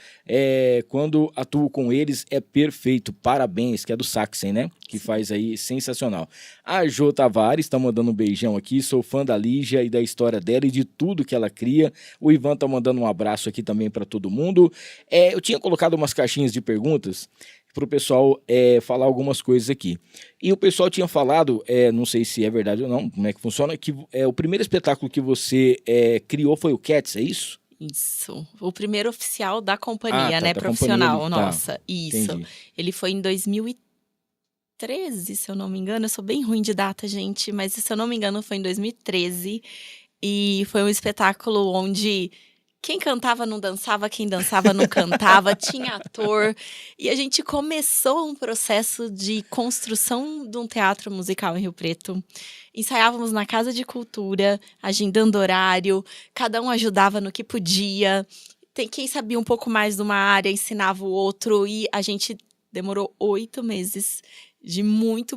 Quando atuo com eles é perfeito. Parabéns, que é do Saxen, né? Que faz aí sensacional. A Jô Tavares tá mandando um beijão aqui. Sou fã da Lígia e da história dela e de tudo que ela cria. O Ivan tá mandando um abraço aqui também para todo mundo. Eu tinha colocado umas caixinhas de perguntas para o pessoal falar algumas coisas aqui. E o pessoal tinha falado, não sei se é verdade ou não, como é que funciona, que o primeiro espetáculo que você criou foi o Cats, é isso? Isso. O primeiro oficial da companhia, tá, né? da Profissional, companhia, nossa. Isso. Entendi. Ele foi em 2013, se eu não me engano. Eu sou bem ruim de data, gente, mas se eu não me engano foi em 2013. E foi um espetáculo onde quem cantava não dançava, quem dançava não cantava, tinha ator. E a gente começou um processo de construção de um teatro musical em Rio Preto. Ensaiávamos na Casa de Cultura, agendando horário, cada um ajudava no que podia. Quem sabia um pouco mais de uma área ensinava o outro, e a gente demorou 8 meses de muito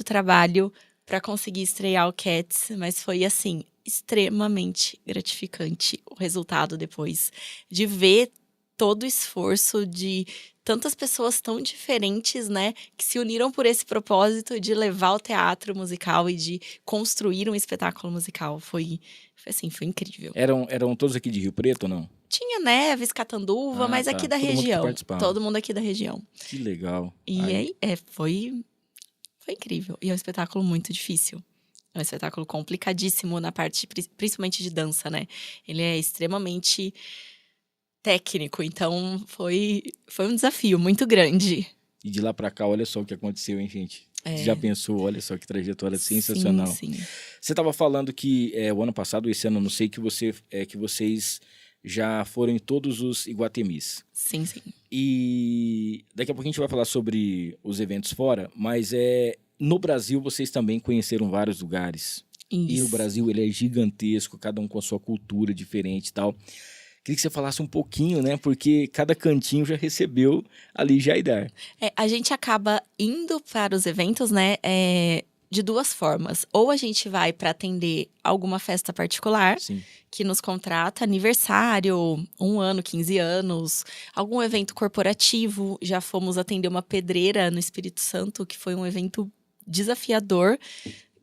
trabalho para conseguir estrear o Cats, mas foi assim, extremamente gratificante o resultado depois, de ver todo o esforço de tantas pessoas tão diferentes, né, que se uniram por esse propósito de levar o teatro musical e de construir um espetáculo musical. Foi incrível. Eram todos aqui de Rio Preto ou não? Tinha Neves, Catanduva, mas tá. aqui da Todo mundo que região. participava. Todo mundo aqui da região. Que legal. E aí, foi incrível. E é um espetáculo muito difícil. É um espetáculo complicadíssimo na parte, principalmente de dança, né? Ele é extremamente técnico, então foi um desafio muito grande. E de lá pra cá, olha só o que aconteceu, hein, gente? Você já pensou, olha só que trajetória sensacional. Sim. Você estava falando que o ano passado, esse ano, não sei, que vocês já foram em todos os Iguatemis. Sim. E daqui a pouco a gente vai falar sobre os eventos fora, mas no Brasil vocês também conheceram vários lugares. Isso. E o Brasil, ele é gigantesco, cada um com a sua cultura diferente e tal. Queria que você falasse um pouquinho, né? Porque cada cantinho já recebeu ali Jaidar. A gente acaba indo para os eventos, né? De duas formas. Ou a gente vai para atender alguma festa particular, Sim. que nos contrata, aniversário, 1 ano, 15 anos, algum evento corporativo. Já fomos atender uma pedreira no Espírito Santo, que foi um evento desafiador,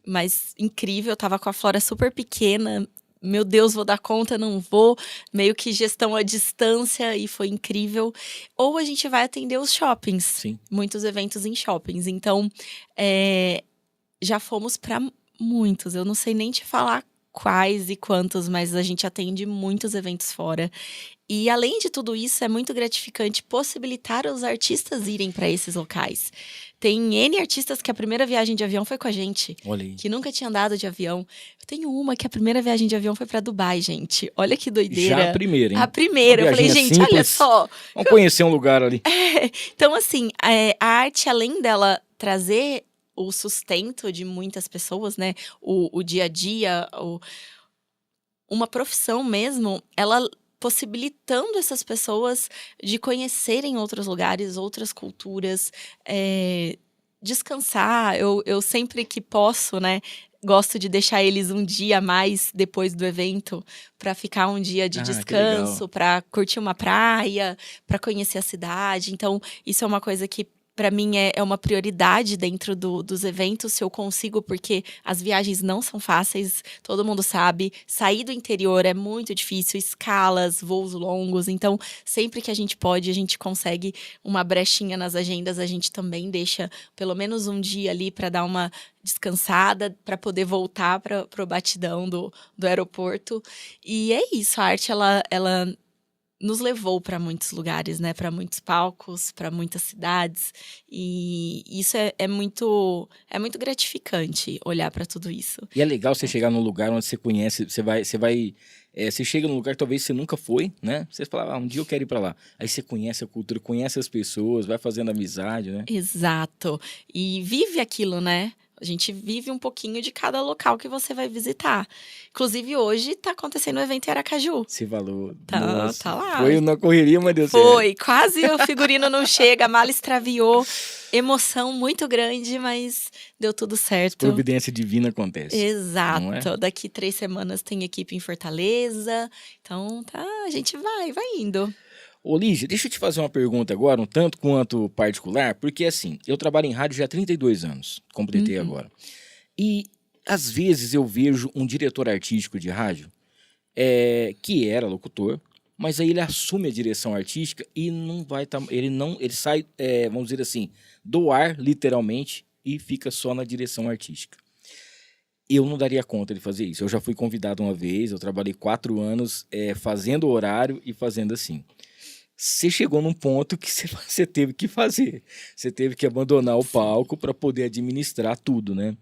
mas incrível. Eu tava com a Flora super pequena. Meu Deus, vou dar conta, não vou. Meio que gestão à distância e foi incrível. Ou a gente vai atender os shoppings. Sim. Muitos eventos em shoppings. Então, já fomos para muitos. Eu não sei nem te falar quais e quantos, mas a gente atende muitos eventos fora. E além de tudo isso, é muito gratificante possibilitar os artistas irem para esses locais. Tem N artistas que a primeira viagem de avião foi com a gente. Olha aí. Que nunca tinha andado de avião. Eu tenho uma que a primeira viagem de avião foi para Dubai, gente. Olha que doideira. Já a primeira, hein? A primeira. Eu falei, Viaginha gente, olha simples. só. Vamos conhecer um lugar ali. Então, assim, a arte, além dela trazer o sustento de muitas pessoas, né? O dia a dia, uma profissão mesmo, ela possibilitando essas pessoas de conhecerem outros lugares, outras culturas, descansar. Eu sempre que posso, né? Gosto de deixar eles um dia a mais depois do evento para ficar um dia de descanso, para curtir uma praia, para conhecer a cidade. Então, isso é uma coisa que para mim é uma prioridade dentro dos eventos, se eu consigo, porque as viagens não são fáceis, todo mundo sabe. Sair do interior é muito difícil, escalas, voos longos. Então, sempre que a gente pode, a gente consegue uma brechinha nas agendas, a gente também deixa pelo menos um dia ali para dar uma descansada, para poder voltar para o batidão do aeroporto. E é isso, a arte, ela nos levou para muitos lugares, né? Para muitos palcos, para muitas cidades. E isso é muito gratificante olhar para tudo isso. E é legal você chegar num lugar onde você conhece, você chega num lugar que talvez você nunca foi, né? Você fala, um dia eu quero ir para lá. Aí você conhece a cultura, conhece as pessoas, vai fazendo amizade, né? Exato. E vive aquilo, né? A gente vive um pouquinho de cada local que você vai visitar. Inclusive, hoje tá acontecendo um evento em Aracaju. Esse valor. Tá lá. Foi na correria, mas deu certo. Foi, quase o figurino não chega, a mala extraviou. Emoção muito grande, mas deu tudo certo. Providência divina acontece. Exato. Não é? Daqui 3 semanas tem equipe em Fortaleza. Então, a gente vai indo. Ô, Lígia, deixa eu te fazer uma pergunta agora, um tanto quanto particular, porque assim, eu trabalho em rádio já há 32 anos, completei agora. E às vezes eu vejo um diretor artístico de rádio que era locutor, mas aí ele assume a direção artística e não vai ele sai, vamos dizer assim, do ar, literalmente, e fica só na direção artística. Eu não daria conta de fazer isso. Eu já fui convidado uma vez, eu trabalhei 4 anos fazendo horário e fazendo assim. Você chegou num ponto que você teve que fazer. Você teve que abandonar o palco para poder administrar tudo, né?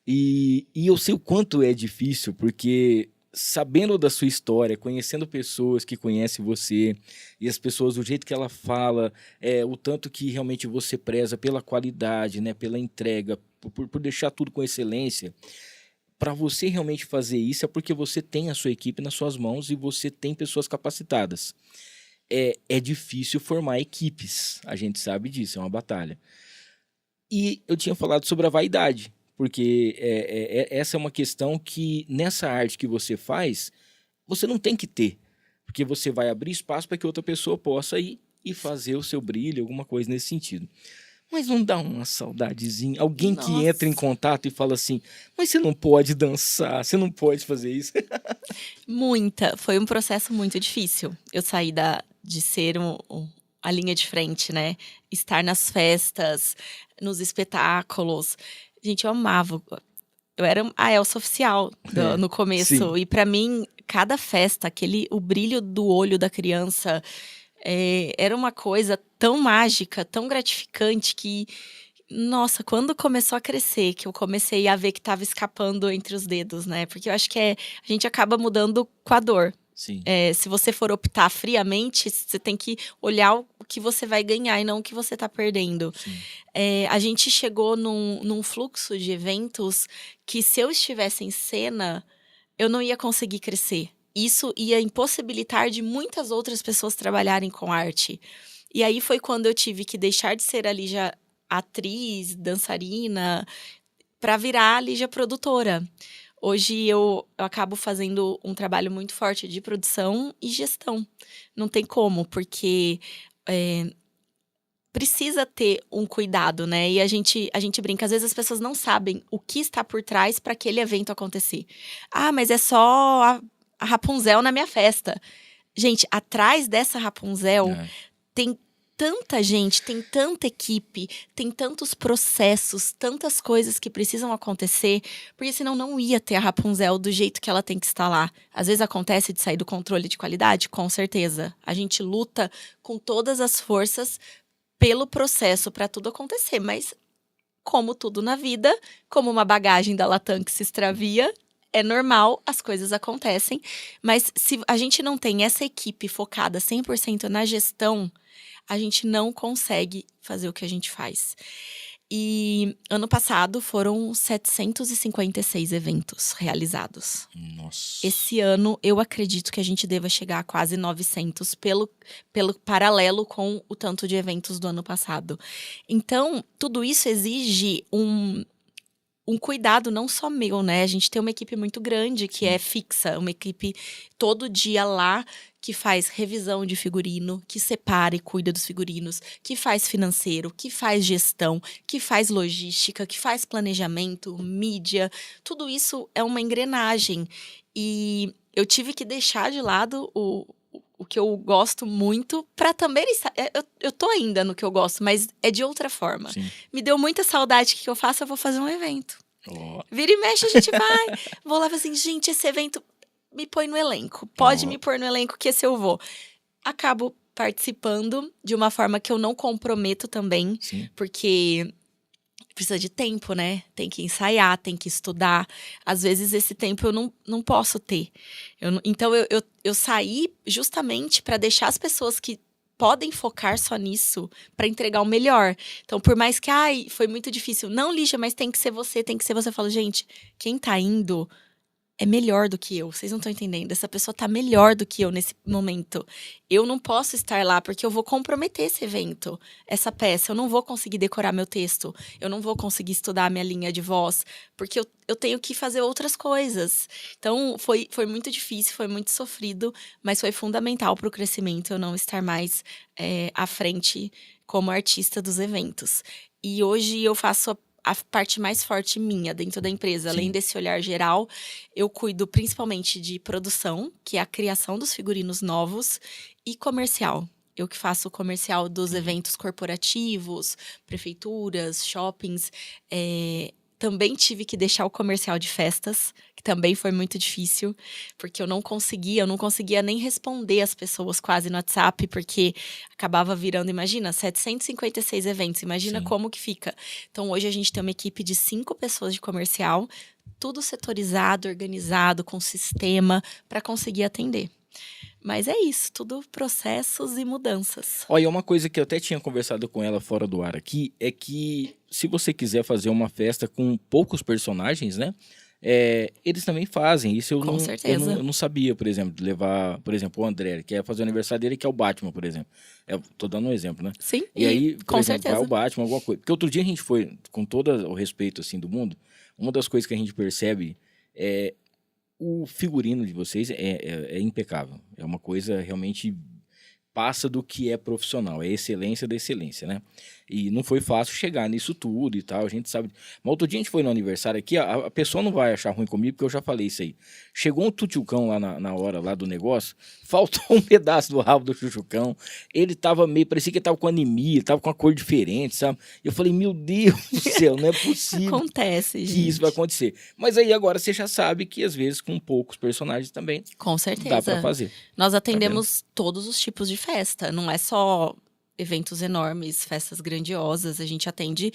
E eu sei o quanto é difícil, porque sabendo da sua história, conhecendo pessoas que conhecem você, e as pessoas, do jeito que ela fala, o tanto que realmente você preza pela qualidade, né? Pela entrega, por deixar tudo com excelência. Para você realmente fazer isso é porque você tem a sua equipe nas suas mãos e você tem pessoas capacitadas. É difícil formar equipes, a gente sabe disso, é uma batalha. E eu tinha falado sobre a vaidade, porque essa é uma questão que nessa arte que você faz, você não tem que ter, porque você vai abrir espaço para que outra pessoa possa ir e fazer o seu brilho, alguma coisa nesse sentido. Mas não dá uma saudadezinha? Alguém que entra em contato e fala assim, mas você não pode dançar, você não pode fazer isso. Muita. Foi um processo muito difícil. Eu saí de ser a linha de frente, né? Estar nas festas, nos espetáculos. Gente, eu amava. Eu era a Elsa oficial no começo. Sim. E pra mim, cada festa, o brilho do olho da criança... era uma coisa tão mágica, tão gratificante que, nossa, quando começou a crescer, que eu comecei a ver que estava escapando entre os dedos, né? Porque eu acho que a gente acaba mudando com a dor. Sim. Se você for optar friamente, você tem que olhar o que você vai ganhar e não o que você está perdendo. A gente chegou num fluxo de eventos que, se eu estivesse em cena, eu não ia conseguir crescer. isso ia impossibilitar de muitas outras pessoas trabalharem com arte. E aí foi quando eu tive que deixar de ser a Lígia atriz, dançarina, para virar a Lígia produtora. Hoje eu acabo fazendo um trabalho muito forte de produção e gestão. Não tem como, porque precisa ter um cuidado, né? E a gente brinca, às vezes as pessoas não sabem o que está por trás para aquele evento acontecer. Ah, mas é só a Rapunzel na minha festa. Gente, atrás dessa Rapunzel tem tanta gente, tem tanta equipe, tem tantos processos, tantas coisas que precisam acontecer, porque senão não ia ter a Rapunzel do jeito que ela tem que estar lá. Às vezes acontece de sair do controle de qualidade, com certeza. A gente luta com todas as forças pelo processo para tudo acontecer, mas como tudo na vida, como uma bagagem da Latam que se extravia, é normal, as coisas acontecem, mas se a gente não tem essa equipe focada 100% na gestão, a gente não consegue fazer o que a gente faz. E ano passado foram 756 eventos realizados. Nossa. Esse ano, eu acredito que a gente deva chegar a quase 900 pelo paralelo com o tanto de eventos do ano passado. Então, tudo isso exige um cuidado não só meu, né? A gente tem uma equipe muito grande que é fixa, uma equipe todo dia lá que faz revisão de figurino, que separa e cuida dos figurinos, que faz financeiro, que faz gestão, que faz logística, que faz planejamento, mídia. Tudo isso é uma engrenagem. E eu tive que deixar de lado o que eu gosto muito para também estar. Eu tô ainda no que eu gosto, mas é de outra forma. Sim. Me deu muita saudade. O que eu faço? Eu vou fazer um evento. Oh. Vira e mexe, a gente vai. Vou lá e falo assim, gente, esse evento me põe no elenco. Pode me pôr no elenco que esse eu vou. Acabo participando de uma forma que eu não comprometo também. Sim. Porque precisa de tempo, né? Tem que ensaiar, tem que estudar. Às vezes esse tempo eu não posso ter. Então eu saí justamente para deixar as pessoas que podem focar só nisso para entregar o melhor. Então, por mais que, foi muito difícil. Não, Lígia, mas tem que ser você, tem que ser você. Eu falo, gente, quem tá indo é melhor do que eu. Vocês não estão entendendo. Essa pessoa tá melhor do que eu nesse momento. Eu não posso estar lá porque eu vou comprometer esse evento, essa peça. Eu não vou conseguir decorar meu texto. Eu não vou conseguir estudar a minha linha de voz. Porque eu tenho que fazer outras coisas. Então, foi muito difícil, foi muito sofrido. Mas foi fundamental para o crescimento eu não estar mais à frente como artista dos eventos. E hoje eu faço a parte mais forte minha dentro da empresa. Sim. Além desse olhar geral, eu cuido principalmente de produção, que é a criação dos figurinos novos, e comercial. Eu que faço o comercial dos eventos corporativos, prefeituras, shoppings. Também tive que deixar o comercial de festas, que também foi muito difícil, porque eu não conseguia nem responder as pessoas quase no WhatsApp, porque acabava virando, imagina, 756 eventos, imagina. Sim. Como que fica. Então, hoje a gente tem uma equipe de 5 pessoas de comercial, tudo setorizado, organizado, com sistema, para conseguir atender. Mas é isso, tudo processos e mudanças. Olha, uma coisa que eu até tinha conversado com ela fora do ar aqui, é que se você quiser fazer uma festa com poucos personagens, né? Eles também fazem. Isso eu não sabia, por exemplo, de levar, por exemplo, o André, que quer fazer o aniversário dele, que é o Batman, por exemplo. Tô dando um exemplo, né? Sim, e aí, por com exemplo, certeza. vai o Batman, alguma coisa. Porque outro dia a gente foi, com todo o respeito assim do mundo, uma das coisas que a gente percebe é o figurino de vocês é impecável. É uma coisa realmente passa do que é profissional. É excelência da excelência, né? E não foi fácil chegar nisso tudo e tal, a gente sabe. Mas outro dia a gente foi no aniversário aqui, a pessoa não vai achar ruim comigo, porque eu já falei isso aí. Chegou um tchutchucão lá na hora lá do negócio, faltou um pedaço do rabo do tchutchucão, ele tava parecia que ele tava com anemia, tava com uma cor diferente, sabe? Eu falei, meu Deus do céu, não é possível. Acontece, gente. Que isso vai acontecer. Mas aí agora você já sabe que às vezes com poucos personagens também com certeza dá pra fazer. Nós atendemos todos os tipos de festa, não é só eventos enormes, festas grandiosas, a gente atende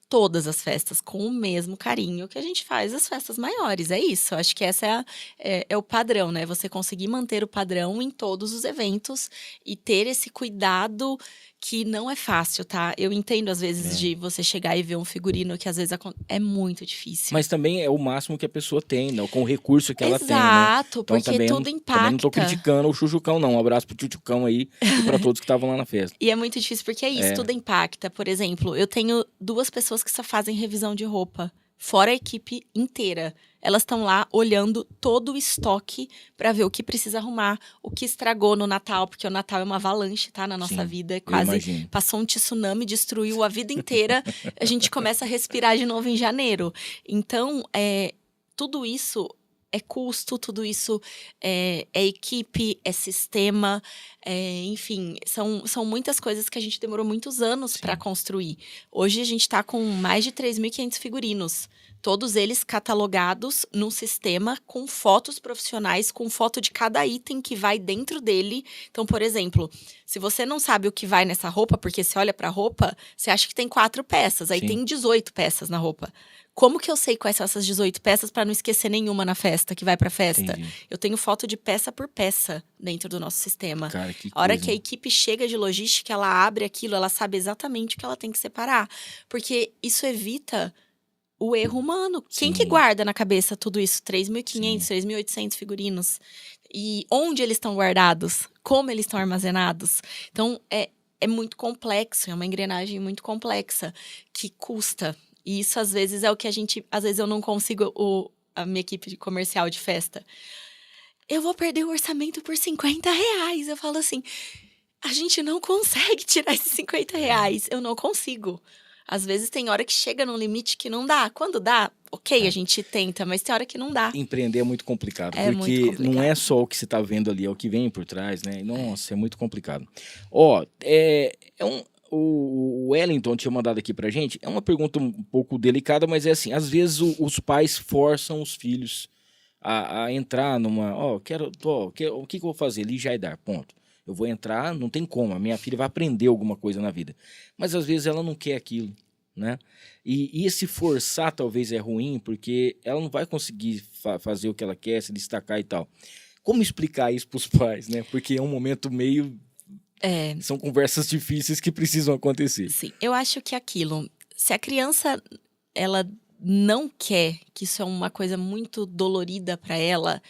todas as festas com o mesmo carinho que a gente faz as festas maiores, é isso. Acho que essa é o padrão, né? Você conseguir manter o padrão em todos os eventos e ter esse cuidado que não é fácil, tá? Eu entendo, às vezes, de você chegar e ver um figurino que, às vezes, é muito difícil. Mas também é o máximo que a pessoa tem, né? Com o recurso que ela tem, né? Exato, Então, porque também, tudo impacta. Também não tô criticando o Chuchucão, não. Um abraço pro Chuchucão aí e pra todos que estavam lá na festa. E é muito difícil, porque é isso, tudo impacta. Por exemplo, eu tenho 2 pessoas que só fazem revisão de roupa, fora a equipe inteira. Elas estão lá olhando todo o estoque para ver o que precisa arrumar, o que estragou no Natal, porque o Natal é uma avalanche, tá? Na nossa vida, quase passou um tsunami, destruiu a vida inteira. A gente começa a respirar de novo em janeiro. Então, tudo isso é custo, tudo isso é equipe, é sistema, enfim, são muitas coisas que a gente demorou muitos anos para construir. Hoje a gente está com mais de 3.500 figurinos, todos eles catalogados num sistema com fotos profissionais, com foto de cada item que vai dentro dele. Então, por exemplo, se você não sabe o que vai nessa roupa, porque você olha para a roupa, você acha que tem 4 peças, aí tem 18 peças na roupa. Como que eu sei quais são essas 18 peças para não esquecer nenhuma na festa, que vai pra festa? Entendi. Eu tenho foto de peça por peça dentro do nosso sistema. Cara, que a hora coisa, que a equipe chega de logística, ela abre aquilo, ela sabe exatamente o que ela tem que separar. Porque isso evita o erro humano. Quem que guarda na cabeça tudo isso? 3.500, 3.800 figurinos. E onde eles estão guardados? Como eles estão armazenados? Então, é muito complexo, é uma engrenagem muito complexa, que custa. E isso, às vezes, é o que às vezes eu não consigo, a minha equipe de comercial de festa. Eu vou perder o orçamento por R$50. Eu falo assim, a gente não consegue tirar esses R$50. Eu não consigo. Às vezes tem hora que chega num limite que não dá. Quando dá, ok, a gente tenta, mas tem hora que não dá. Empreender é muito complicado, É porque muito complicado. não é só o que você tá vendo ali, é o que vem por trás, né? Nossa, é muito complicado. O Wellington tinha mandado aqui pra gente, é uma pergunta um pouco delicada, mas é assim, às vezes os pais forçam os filhos a entrar numa, o que eu vou fazer? Lijá e dar, ponto. Eu vou entrar, não tem como, a minha filha vai aprender alguma coisa na vida. Mas às vezes ela não quer aquilo, né? E esse forçar talvez é ruim, porque ela não vai conseguir fazer o que ela quer, se destacar e tal. Como explicar isso pros pais, né? Porque é um momento meio... São conversas difíceis que precisam acontecer. Sim, eu acho que aquilo, se a criança, ela não quer, que isso é uma coisa muito dolorida para ela,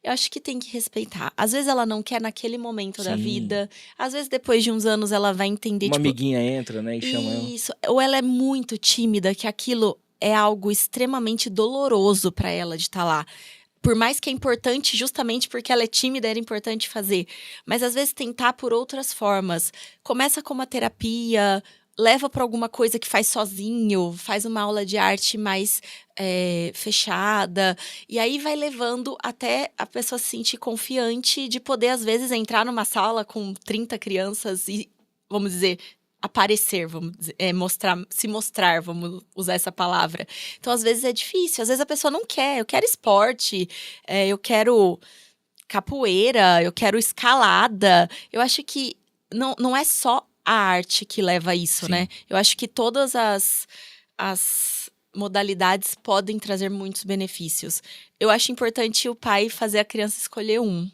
eu acho que tem que respeitar. Às vezes ela não quer naquele momento da vida, às vezes depois de uns anos ela vai entender, uma amiguinha entra, né, e chama ela. Isso, ou ela é muito tímida, que aquilo é algo extremamente doloroso para ela de estar lá. Por mais que é importante, justamente porque ela é tímida, era importante fazer. Mas, às vezes, tentar por outras formas. Começa com uma terapia, leva para alguma coisa que faz sozinho, faz uma aula de arte mais fechada. E aí vai levando até a pessoa se sentir confiante de poder, às vezes, entrar numa sala com 30 crianças e, vamos dizer... aparecer, vamos dizer, se mostrar, vamos usar essa palavra. Então, às vezes é difícil, às vezes a pessoa não quer, eu quero esporte, eu quero capoeira, eu quero escalada. Eu acho que não é só a arte que leva a isso, né? Eu acho que todas as modalidades podem trazer muitos benefícios. Eu acho importante o pai fazer a criança escolher um.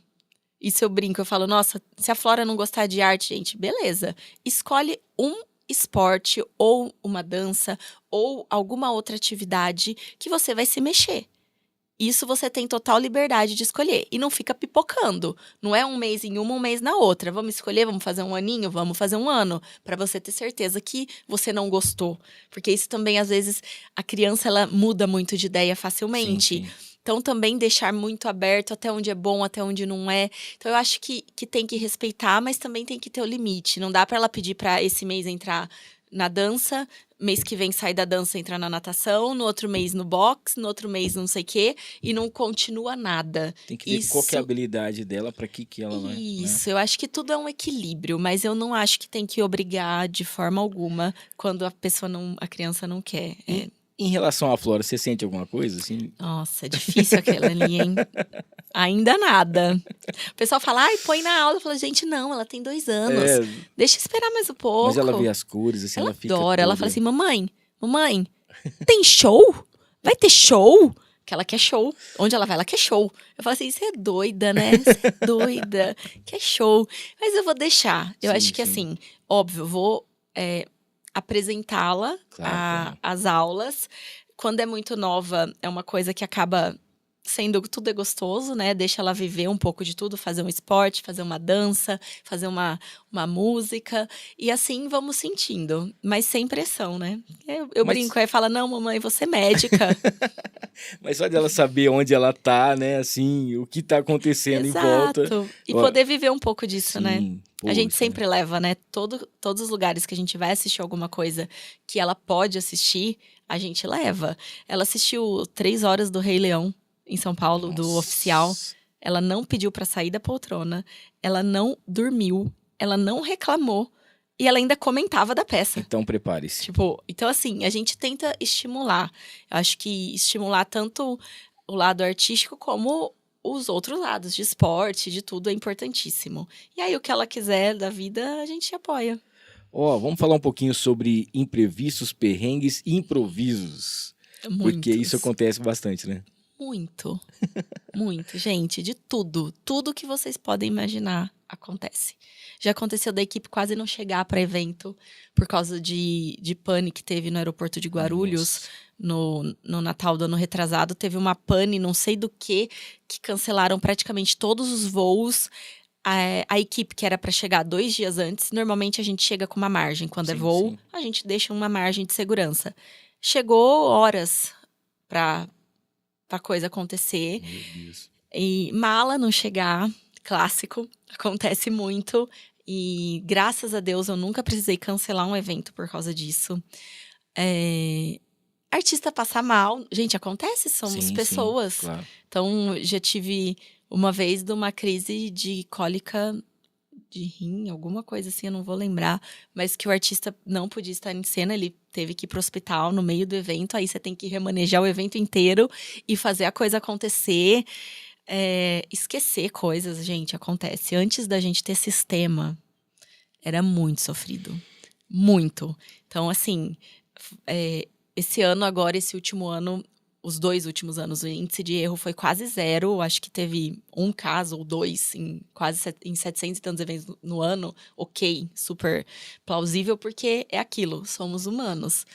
Isso eu brinco, eu falo, nossa, se a Flora não gostar de arte, gente, beleza. Escolhe um esporte, ou uma dança, ou alguma outra atividade que você vai se mexer. Isso você tem total liberdade de escolher. E não fica pipocando. Não é um mês em uma, um mês na outra. Vamos escolher, vamos fazer um aninho, vamos fazer um ano. Para você ter certeza que você não gostou. Porque isso também, às vezes, a criança, ela muda muito de ideia facilmente. Sim. Então, também deixar muito aberto até onde é bom, até onde não é. Então, eu acho que tem que respeitar, mas também tem que ter o limite. Não dá para ela pedir para esse mês entrar na dança, mês que vem sair da dança entrar na natação, no outro mês no boxe, no outro mês não sei o quê, e não continua nada. Tem que ver qual que é a habilidade dela, para que ela vai. Isso, eu acho que tudo é um equilíbrio, mas eu não acho que tem que obrigar de forma alguma quando a criança não quer. Em relação à Flora, você sente alguma coisa, assim? Nossa, é difícil aquela ali, hein? Ainda nada. O pessoal fala, ai, põe na aula. Eu falo, gente, não, ela tem 2 anos. Deixa eu esperar mais um pouco. Mas ela vê as cores, assim, ela fica adora. toda... Ela fala assim, mamãe, tem show? Vai ter show? que ela quer show. Onde ela vai, ela quer show. Eu falo assim, você é doida, né? Você é doida, quer show. Mas eu vou deixar. Eu Sim, acho que sim. assim, óbvio, eu vou apresentá-la Claro. às aulas. Quando é muito nova, é uma coisa que acaba sendo, tudo é gostoso, né? Deixa ela viver um pouco de tudo, fazer um esporte, fazer uma dança, fazer uma música. E assim vamos sentindo, mas sem pressão, né? Eu Mas- brinco, aí fala, não, mamãe, você é médica. Mas só dela saber onde ela tá, né? Assim, o que tá acontecendo em volta. Exato. E Ó, poder viver um pouco disso, né? sim, A gente poxa. sempre leva, né? Todos os lugares que a gente vai assistir alguma coisa que ela pode assistir, a gente leva. Ela assistiu 3 horas do Rei Leão em São Paulo, do Nossa. oficial. Ela não pediu pra sair da poltrona. Ela não dormiu. Ela não reclamou. E ela ainda comentava da peça. Então prepare-se. Tipo, então assim, a gente tenta estimular. Eu acho que estimular tanto o lado artístico como os outros lados, de esporte, de tudo, é importantíssimo. E aí, o que ela quiser da vida, a gente apoia. Ó, vamos falar um pouquinho sobre imprevistos, perrengues e improvisos. Porque isso acontece bastante, né? Muito. Muito, gente, de tudo. Tudo que vocês podem imaginar acontece. Já aconteceu da equipe quase não chegar para evento por causa de pane que teve no aeroporto de Guarulhos. Nossa. No Natal do ano retrasado, teve uma pane, não sei do que cancelaram praticamente todos os voos. A equipe que era para chegar 2 dias antes, normalmente a gente chega com uma margem. Quando é Sim, voo, sim. a gente deixa uma margem de segurança. Chegou horas para a coisa acontecer. Meu Deus. E mala não chegar, clássico, acontece muito. E graças a Deus eu nunca precisei cancelar um evento por causa disso. Artista passar mal, gente, acontece, somos Sim, pessoas. Sim, claro. Então, já tive uma vez de uma crise de cólica de rim, alguma coisa assim, eu não vou lembrar. Mas que o artista não podia estar em cena, ele teve que ir pro hospital no meio do evento. Aí você tem que remanejar o evento inteiro e fazer a coisa acontecer. Esquecer coisas, gente, acontece. Antes da gente ter sistema, era muito sofrido. Muito. Então, assim, esse ano agora, esse último ano, os 2 últimos anos, o índice de erro foi quase 0. Acho que teve 1 caso ou 2 em 700 e tantos eventos no ano. Ok, super plausível, porque é aquilo, somos humanos.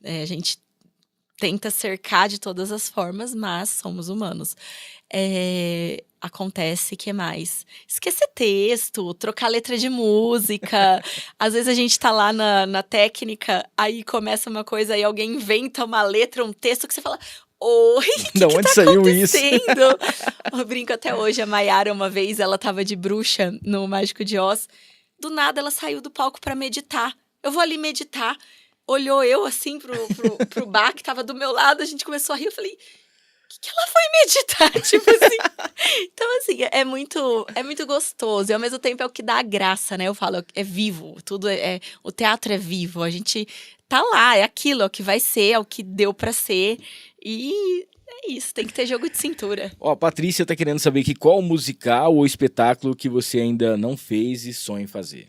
A gente tenta cercar de todas as formas, mas somos humanos. Acontece, que mais? Esquecer texto, trocar letra de música. Às vezes a gente tá lá na técnica, aí começa uma coisa, aí alguém inventa uma letra, um texto que você fala... Oi, o que Da onde tá saiu isso? acontecendo? Eu brinco até hoje, a Maiara, uma vez, ela tava de bruxa no Mágico de Oz. Do nada, ela saiu do palco pra meditar. Eu vou ali meditar. Olhou eu, assim, pro bar que tava do meu lado. A gente começou a rir. Eu falei, o que ela foi meditar? Tipo assim. Então, assim, é muito gostoso. E, ao mesmo tempo, é o que dá a graça, né? Eu falo, é vivo. Tudo o teatro é vivo. A gente tá lá, é aquilo, é o que vai ser, é o que deu pra ser. E é isso, tem que ter jogo de cintura. Ó, a Patrícia tá querendo saber que qual musical ou espetáculo que você ainda não fez e sonha em fazer.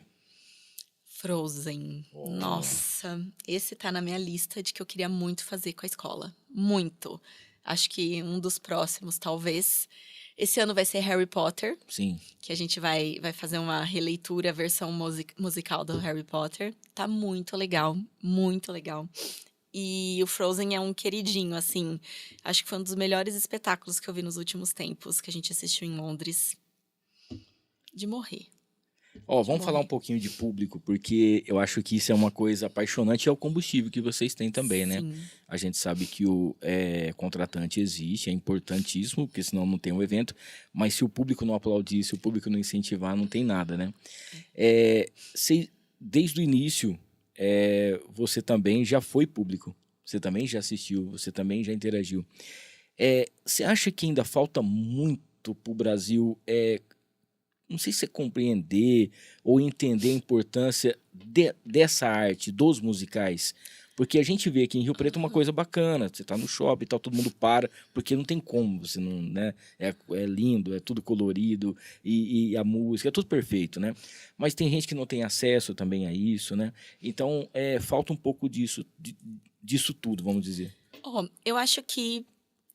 Frozen. Nossa, esse tá na minha lista de que eu queria muito fazer com a escola. Muito. Acho que um dos próximos, talvez. Esse ano vai ser Harry Potter. Sim. Que a gente vai fazer uma releitura, versão musical do Harry Potter. Tá muito legal, muito legal. E o Frozen é um queridinho, assim. Acho que foi um dos melhores espetáculos que eu vi nos últimos tempos, que a gente assistiu em Londres. De morrer. Ó, vamos falar um pouquinho de público, porque eu acho que isso é uma coisa apaixonante e é o combustível que vocês têm também, né? Sim. A gente sabe que o contratante existe, é importantíssimo, porque senão não tem um evento, mas se o público não aplaudir, se o público não incentivar, não tem nada, né? Desde o início, você também já foi público, você também já assistiu, você também já interagiu. Você acha que ainda falta muito para o Brasil não sei se é compreender ou entender a importância dessa arte, dos musicais? Porque a gente vê aqui em Rio Preto uma coisa bacana, você tá no shopping e tal, todo mundo para, porque não tem como, você não, né? É lindo, é tudo colorido, e a música, é tudo perfeito, né? Mas tem gente que não tem acesso também a isso, né? Então, falta um pouco disso tudo, vamos dizer. Eu acho que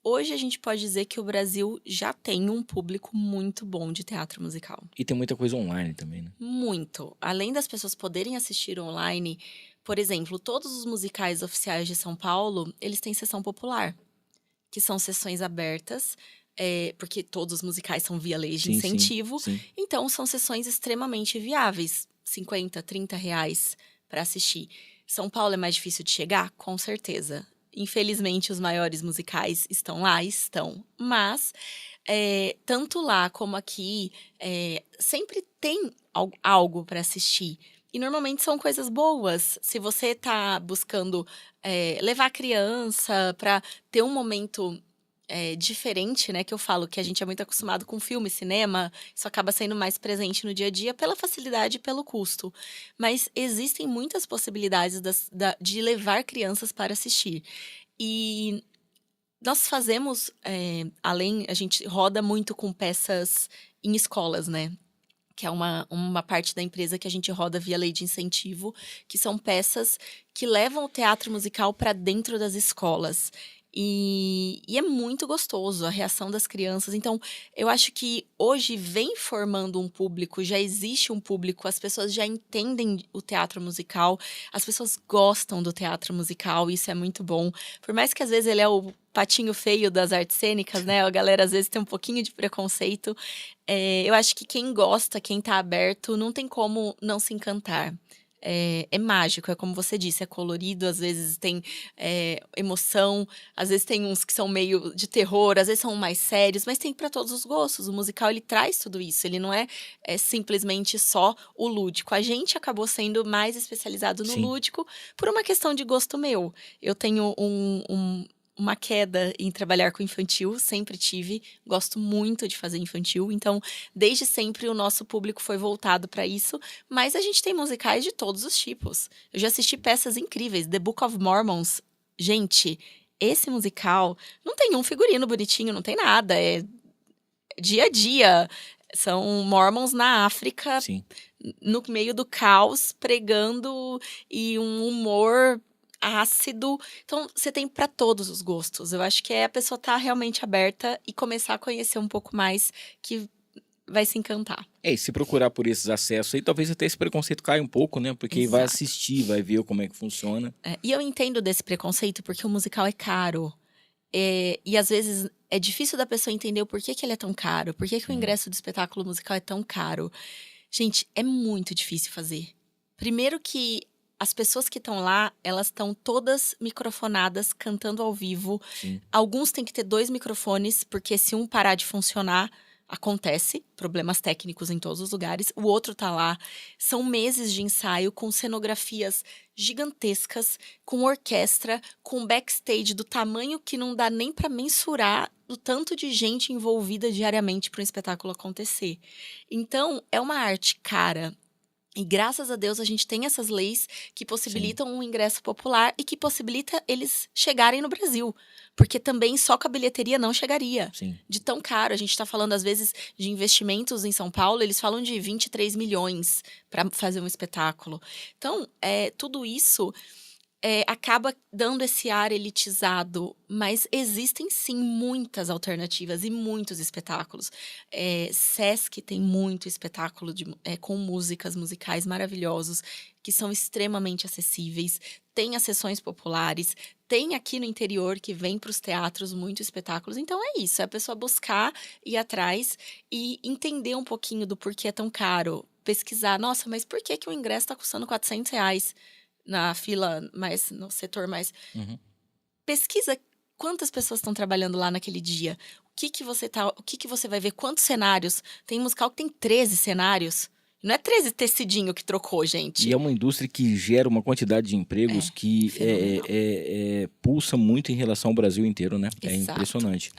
hoje a gente pode dizer que o Brasil já tem um público muito bom de teatro musical. E tem muita coisa online também, né? Muito. Além das pessoas poderem assistir online, por exemplo, todos os musicais oficiais de São Paulo, eles têm sessão popular, que são sessões abertas, porque todos os musicais são via lei de Sim, incentivo. sim. Então, são sessões extremamente viáveis, 50, 30 reais para assistir. São Paulo é mais difícil de chegar? Com certeza. Infelizmente, os maiores musicais estão lá? Estão. Mas, tanto lá como aqui, sempre tem algo para assistir. E normalmente são coisas boas. Se você está buscando levar a criança para ter um momento diferente, né? Que eu falo que a gente é muito acostumado com filme, cinema, isso acaba sendo mais presente no dia a dia pela facilidade e pelo custo. Mas existem muitas possibilidades de levar crianças para assistir. E nós fazemos, a gente roda muito com peças em escolas, né? Que é uma parte da empresa que a gente roda via lei de incentivo, que são peças que levam o teatro musical para dentro das escolas. E é muito gostoso a reação das crianças. Então, eu acho que hoje vem formando um público, já existe um público, as pessoas já entendem o teatro musical, as pessoas gostam do teatro musical, isso é muito bom. Por mais que às vezes ele é o patinho feio das artes cênicas, né? A galera às vezes tem um pouquinho de preconceito. Eu acho que quem gosta, quem tá aberto, não tem como não se encantar. É mágico, é como você disse, é colorido, às vezes tem emoção, às vezes tem uns que são meio de terror, às vezes são mais sérios, mas tem para todos os gostos. O musical, ele traz tudo isso, ele não é simplesmente só o lúdico. A gente acabou sendo mais especializado no Sim. lúdico por uma questão de gosto meu. Eu tenho uma queda em trabalhar com infantil, sempre tive, gosto muito de fazer infantil, então desde sempre o nosso público foi voltado para isso, mas a gente tem musicais de todos os tipos. Eu já assisti peças incríveis, The Book of Mormons, gente, esse musical não tem um figurino bonitinho, não tem nada, é dia a dia, são mormons na África, Sim. no meio do caos, pregando e um humor ácido. Então, você tem para todos os gostos. Eu acho que a pessoa tá realmente aberta e começar a conhecer um pouco mais que vai se encantar. E se procurar por esses acessos aí, talvez até esse preconceito caia um pouco, né? Porque vai Exato. assistir, vai ver como é que funciona. E eu entendo desse preconceito porque o musical é caro. E às vezes é difícil da pessoa entender o porquê que ele é tão caro. Por que o ingresso do espetáculo musical é tão caro. Gente, é muito difícil fazer. Primeiro que as pessoas que estão lá, elas estão todas microfonadas, cantando ao vivo. Sim. Alguns têm que ter 2 microfones, porque se um parar de funcionar, acontece. Problemas técnicos em todos os lugares. O outro tá lá. São meses de ensaio com cenografias gigantescas, com orquestra, com backstage do tamanho que não dá nem para mensurar o tanto de gente envolvida diariamente para um espetáculo acontecer. Então, é uma arte cara. E graças a Deus a gente tem essas leis que possibilitam um ingresso popular e que possibilita eles chegarem no Brasil. Porque também só com a bilheteria não chegaria. Sim. De tão caro. A gente está falando, às vezes, de investimentos em São Paulo, eles falam de 23 milhões para fazer um espetáculo. Então, tudo isso acaba dando esse ar elitizado, mas existem sim muitas alternativas e muitos espetáculos. Sesc tem muito espetáculo com músicas musicais maravilhosos, que são extremamente acessíveis. Tem as sessões populares, tem aqui no interior que vem para os teatros muitos espetáculos. Então é isso, é a pessoa buscar, ir atrás e entender um pouquinho do porquê é tão caro. Pesquisar, nossa, mas por que o ingresso está custando R$400? Na fila no setor mais... Uhum. Pesquisa quantas pessoas estão trabalhando lá naquele dia. O que você vai ver? Quantos cenários? Tem musical que tem 13 cenários. Não é 13 tecidinho que trocou, gente. E é uma indústria que gera uma quantidade de empregos que pulsa muito em relação ao Brasil inteiro, né? Exato. É impressionante.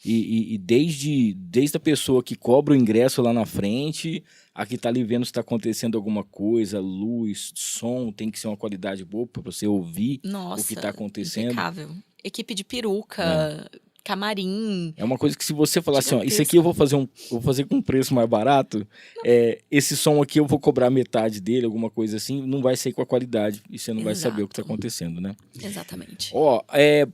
E desde a pessoa que cobra o ingresso lá na frente, a que tá ali vendo se tá acontecendo alguma coisa, luz, som, tem que ser uma qualidade boa para você ouvir o que tá acontecendo. Impecável. Equipe de peruca, camarim. É uma coisa que se você falar assim, ó, isso aqui Gigantesco. vou fazer com um preço mais barato, esse som aqui eu vou cobrar metade dele, alguma coisa assim, não vai sair com a qualidade e você não vai saber o que tá Exato. acontecendo, né? Exatamente. Ó,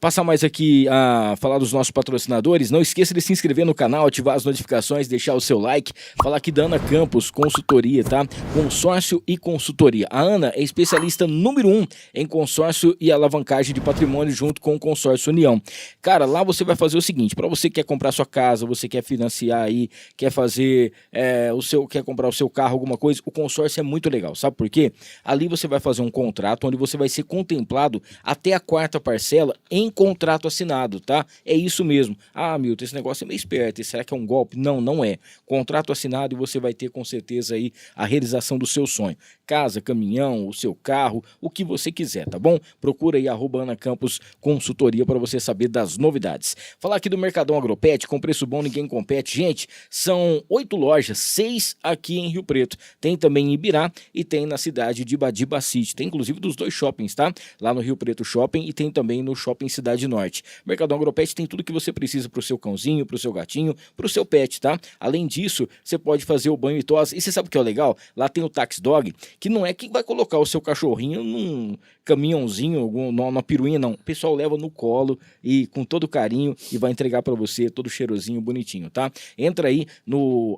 passar mais aqui a falar dos nossos patrocinadores. Não esqueça de se inscrever no canal, ativar as notificações, deixar o seu like. Falar aqui da Ana Campos, consultoria, tá? Consórcio e consultoria. A Ana é especialista número 1 em consórcio e alavancagem de patrimônio junto com o Consórcio União. Cara, lá você vai fazer o seguinte, para você que quer comprar sua casa, você quer financiar aí, quer fazer quer comprar o seu carro, alguma coisa, o consórcio é muito legal, sabe por quê? Ali você vai fazer um contrato onde você vai ser contemplado até a 4ª parcela em contrato assinado, tá? É isso mesmo. Ah, Milton, esse negócio é meio esperto, será que é um golpe? Não, não é. Contrato assinado e você vai ter com certeza aí a realização do seu sonho. Casa, caminhão, o seu carro, o que você quiser, tá bom? Procura aí @Ana Campos Consultoria para você saber das novidades. Falar aqui do Mercadão Agropet, com preço bom ninguém compete. Gente, são 8 lojas, 6 aqui em Rio Preto. Tem também em Ibirá e tem na cidade de Badiba City. Tem inclusive dos 2 shoppings, tá? Lá no Rio Preto Shopping e tem também no Shopping Cidade Norte. Mercadão Agropet tem tudo que você precisa pro seu cãozinho, pro seu gatinho, pro seu pet, tá? Além disso, você pode fazer o banho e tosse. E você sabe o que é o legal? Lá tem o Tax Dog, que não é que vai colocar o seu cachorrinho num caminhãozinho, numa piruinha, não. O pessoal leva no colo e com todo carinho e vai entregar para você todo cheirosinho, bonitinho, tá? Entra aí no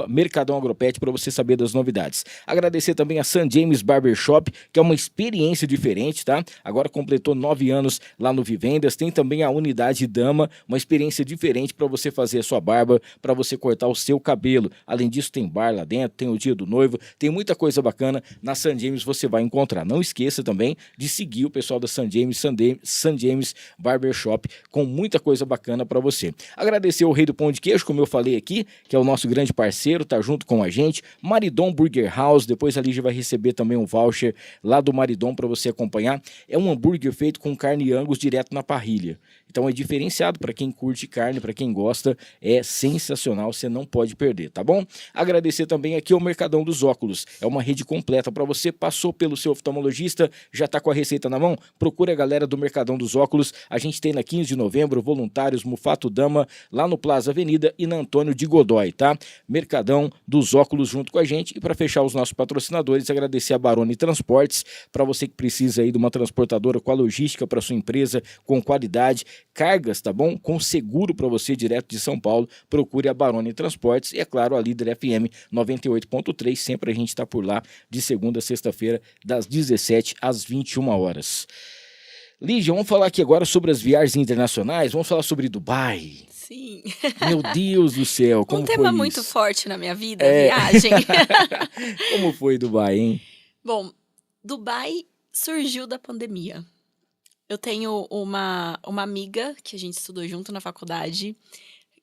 @Mercadão Agropet para você saber das novidades. Agradecer também a St. James Barbershop, que é uma experiência diferente, tá? Agora completou 9 anos lá no Vivendas. Tem também a Unidade Dama, uma experiência diferente para você fazer a sua barba, para você cortar o seu cabelo. Além disso, tem bar lá dentro, tem o dia do noivo, tem muita coisa bacana na St. James você vai encontrar. Não esqueça também de seguir o pessoal da St. James Barbershop, com muita coisa bacana para você. Agradecer ao Rei do Pão de Queijo, como eu falei aqui, que é o nosso grande parceiro, tá junto com a gente. Maridon Burger House, depois a Lígia vai receber também um voucher lá do Maridon para você acompanhar. É um hambúrguer feito com carne Angus direto na parrilha. Então é diferenciado para quem curte carne, para quem gosta, é sensacional, você não pode perder, tá bom? Agradecer também aqui ao Mercadão dos Óculos, é uma rede completa para você, passou pelo seu oftalmologista, já tá com a receita na mão? Procure a galera do Mercadão dos Óculos, a gente tem na 15 de novembro, voluntários, Mufato Dama, lá no Plaza Avenida e na Antônio de Godoy, tá? Mercadão dos Óculos junto com a gente. E para fechar os nossos patrocinadores, agradecer a Baroni Transportes, para você que precisa aí de uma transportadora com a logística para sua empresa, com qualidade, cargas, tá bom? Com seguro para você direto de São Paulo, procure a Baroni Transportes e, é claro, a Líder FM 98.3, sempre a gente está por lá de segunda a sexta-feira, das 17 às 21 horas. Lígia, vamos falar aqui agora sobre as viagens internacionais, vamos falar sobre Dubai. Sim. Meu Deus do céu, como Um foi tema isso? muito forte na minha vida, viagem. Como foi Dubai, hein? Bom, Dubai surgiu da pandemia. Eu tenho uma amiga que a gente estudou junto na faculdade,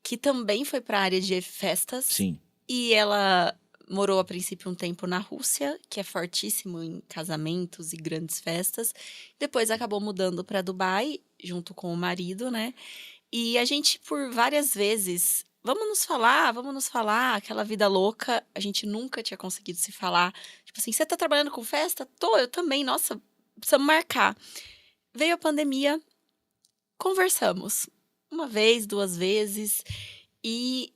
que também foi para a área de festas. Sim. E ela morou a princípio um tempo na Rússia, que é fortíssimo em casamentos e grandes festas. Depois acabou mudando para Dubai, junto com o marido, né? E a gente, por várias vezes, vamos nos falar, aquela vida louca. A gente nunca tinha conseguido se falar. Tipo assim, você tá trabalhando com festa? Tô, eu também. Nossa, precisamos marcar. Veio a pandemia, conversamos. 1 vez, 2 vezes. E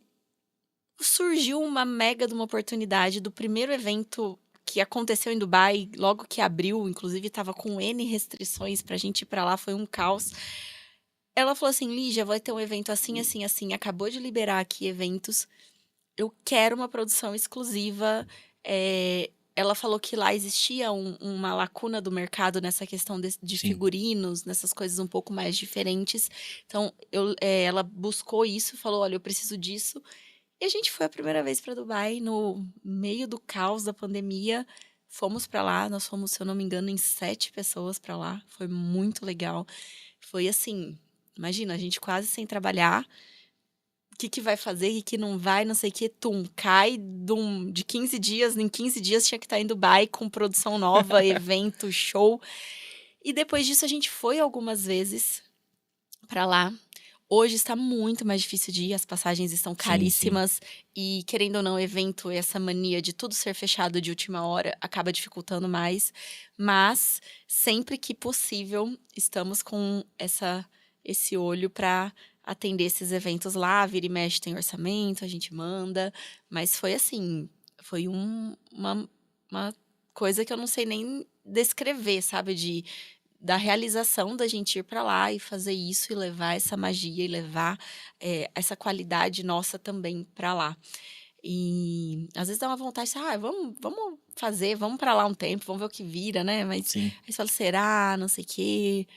surgiu uma mega de uma oportunidade do primeiro evento que aconteceu em Dubai, logo que abriu, inclusive estava com N restrições pra gente ir pra lá, foi um caos. Ela falou assim, Lígia, vai ter um evento assim, assim, assim, acabou de liberar aqui eventos, eu quero uma produção exclusiva. Ela falou que lá existia uma lacuna do mercado nessa questão de figurinos, nessas coisas um pouco mais diferentes. Então, ela buscou isso, falou, olha, eu preciso disso. E a gente foi a primeira vez para Dubai, no meio do caos da pandemia. Fomos para lá, nós fomos, se eu não me engano, em 7 pessoas para lá. Foi muito legal. Foi assim, imagina, a gente quase sem trabalhar. O que vai fazer, o que não vai, não sei o que, cai de 15 dias, em 15 dias tinha que estar em Dubai com produção nova, evento, show. E depois disso a gente foi algumas vezes para lá. Hoje está muito mais difícil de ir, as passagens estão caríssimas. Sim. E, querendo ou não, o evento, essa mania de tudo ser fechado de última hora, acaba dificultando mais. Mas, sempre que possível, estamos com esse olho para atender esses eventos lá, vira e mexe tem orçamento, a gente manda, mas foi assim, foi uma coisa que eu não sei nem descrever, sabe, da realização da gente ir para lá e fazer isso e levar essa magia e levar essa qualidade nossa também para lá. E às vezes dá uma vontade, vamos fazer, vamos para lá um tempo, vamos ver o que vira, né? Mas Sim. aí você fala, será? Não sei o quê.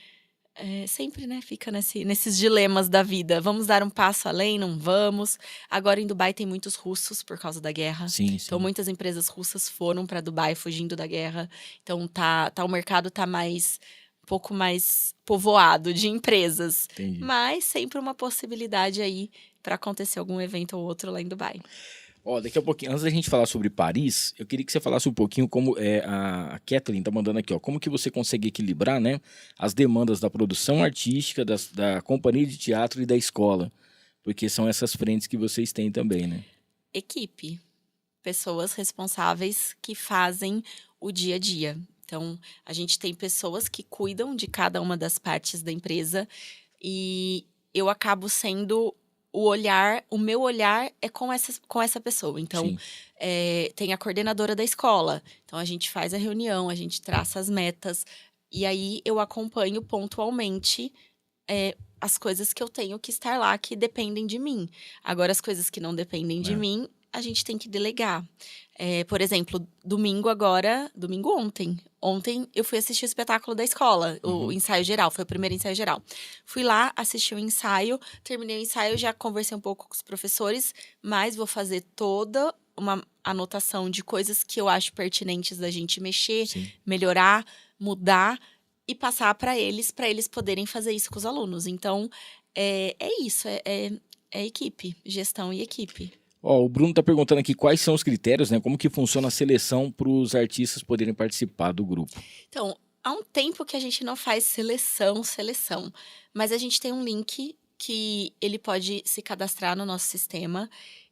Sempre, né, fica nesses dilemas da vida. Vamos dar um passo além? Não vamos. Agora em Dubai tem muitos russos por causa da guerra. Sim, Então muitas empresas russas foram para Dubai fugindo da guerra. Então o mercado tá um pouco mais povoado de empresas. Entendi. Mas sempre uma possibilidade aí para acontecer algum evento ou outro lá em Dubai. Ó, daqui a pouquinho, antes da gente falar sobre Paris, eu queria que você falasse um pouquinho como a Kathleen tá mandando aqui, ó, como que você consegue equilibrar, né, as demandas da produção artística, da companhia de teatro e da escola, porque são essas frentes que vocês têm também, né? Equipe. Pessoas responsáveis que fazem o dia a dia. Então, a gente tem pessoas que cuidam de cada uma das partes da empresa e eu acabo sendo o meu olhar é com essa pessoa. Então, tem a coordenadora da escola. Então, a gente faz a reunião, a gente traça as metas. E aí, eu acompanho pontualmente as coisas que eu tenho que estar lá, que dependem de mim. Agora, as coisas que não dependem de mim, a gente tem que delegar. Por exemplo, domingo ontem. Ontem eu fui assistir o espetáculo da escola, o ensaio geral, foi o primeiro ensaio geral. Fui lá, assisti o ensaio, terminei o ensaio, já conversei um pouco com os professores, mas vou fazer toda uma anotação de coisas que eu acho pertinentes da gente mexer, melhorar, mudar e passar para eles poderem fazer isso com os alunos. Então, é isso, é equipe, gestão e equipe. Ó, o Bruno tá perguntando aqui quais são os critérios, né? Como que funciona a seleção para os artistas poderem participar do grupo? Então, há um tempo que a gente não faz seleção, mas a gente tem um link que ele pode se cadastrar no nosso sistema